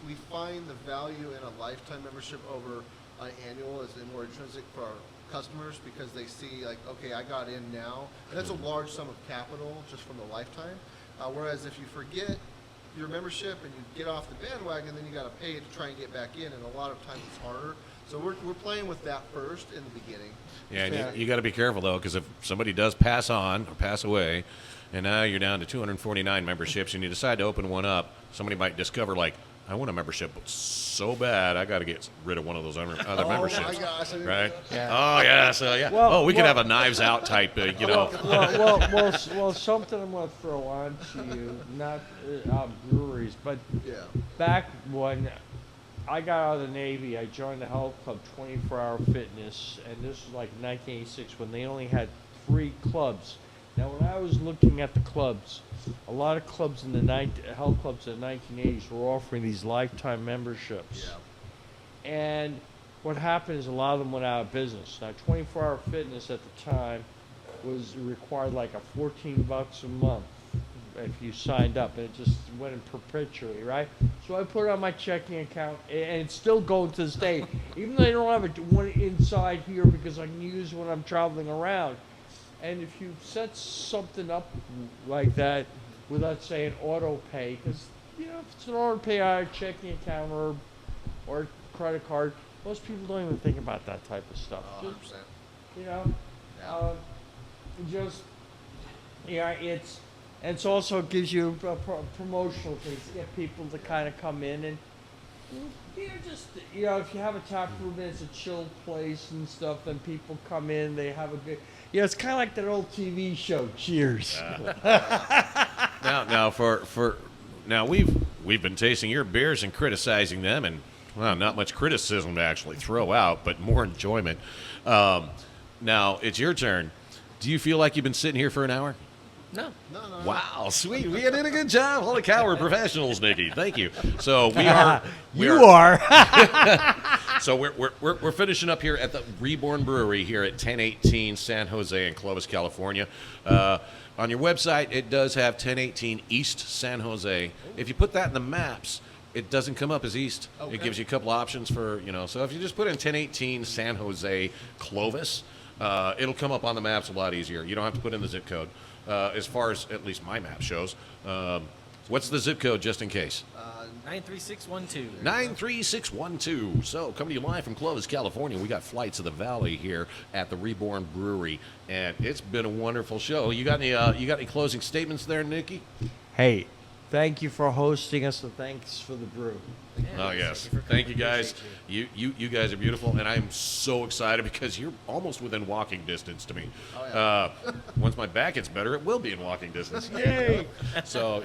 We find the value in a lifetime membership over an annual is more intrinsic for our customers because they see like, okay, I got in now. And that's a large sum of capital just from the lifetime. Whereas if you forget your membership and you get off the bandwagon, then you got to pay to try and get back in, and a lot of times it's harder. So we're playing with that first in the beginning. Yeah, and you got to be careful, though, because if somebody does pass on or pass away, and now you're down to 249 memberships, and you decide to open one up, somebody might discover, like, I want a membership so bad, I got to get rid of one of those other memberships. Oh my gosh! I didn't Right? know that. Yeah. Oh, yeah, so, yeah. Well- we could well- have a Knives Out type, Well, something I'm going to throw on to you, not breweries, but Yeah. back when I got out of the Navy, I joined the health club, 24-hour fitness, and this was like 1986 when they only had 3 clubs. Now, when I was looking at the clubs, a lot of clubs in the health clubs in the 1980s were offering these lifetime memberships. Yeah. And what happened is a lot of them went out of business. Now, 24-hour fitness at the time was required like a $14 a month if you signed up, and it just went in perpetually, right? So I put it on my checking account, and it's still going to this day, even though I don't have one inside here because I can use it when I'm traveling around. And if you set something up like that without saying auto pay, because if it's an auto pay on a checking account or credit card, most people don't even think about that type of stuff. 100%. It's also gives you a promotional things to get people to kind of come in and if you have a tap room and it's a chill place and stuff, then people come in, they have a good. It's kind of like that old TV show, Cheers. Now we've been tasting your beers and criticizing them, and well, not much criticism to actually throw out, but more enjoyment. Now it's your turn. Do you feel like you've been sitting here for an hour? No. No. Wow, sweet. We did a good job. Holy cow, we're professionals, Nikki. Thank you. So we are. You are. So we're finishing up here at the Reborn Brewery here at 1018 San Jose in Clovis, California. On your website, it does have 1018 East San Jose. If you put that in the maps, it doesn't come up as East. Okay. It gives you a couple options for, so if you just put in 1018 San Jose Clovis, it'll come up on the maps a lot easier. You don't have to put in the zip code. As far as at least my map shows. What's the zip code just in case? 93612. 93612. So, coming to you live from Clovis, California, we got Flights of the Valley here at the Reborn Brewery, and it's been a wonderful show. You got any closing statements there, Nikki? Hey, Thank you for hosting us, and thanks for the brew. Oh yes, Thank you for thank you coming. guys. You guys are beautiful, and I'm so excited because you're almost within walking distance to me. Oh, yeah. Once my back gets better, it will be in walking distance. Yay! So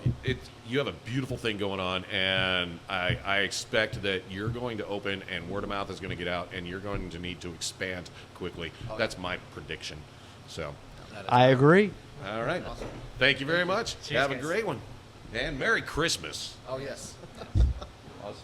you have a beautiful thing going on, and I expect that you're going to open, and word of mouth is going to get out, and you're going to need to expand quickly. That's my prediction. So, I agree. all right. Awesome. Thank you very much. Cheers, Have a guys. great one, and Merry Christmas. Oh yes. Awesome.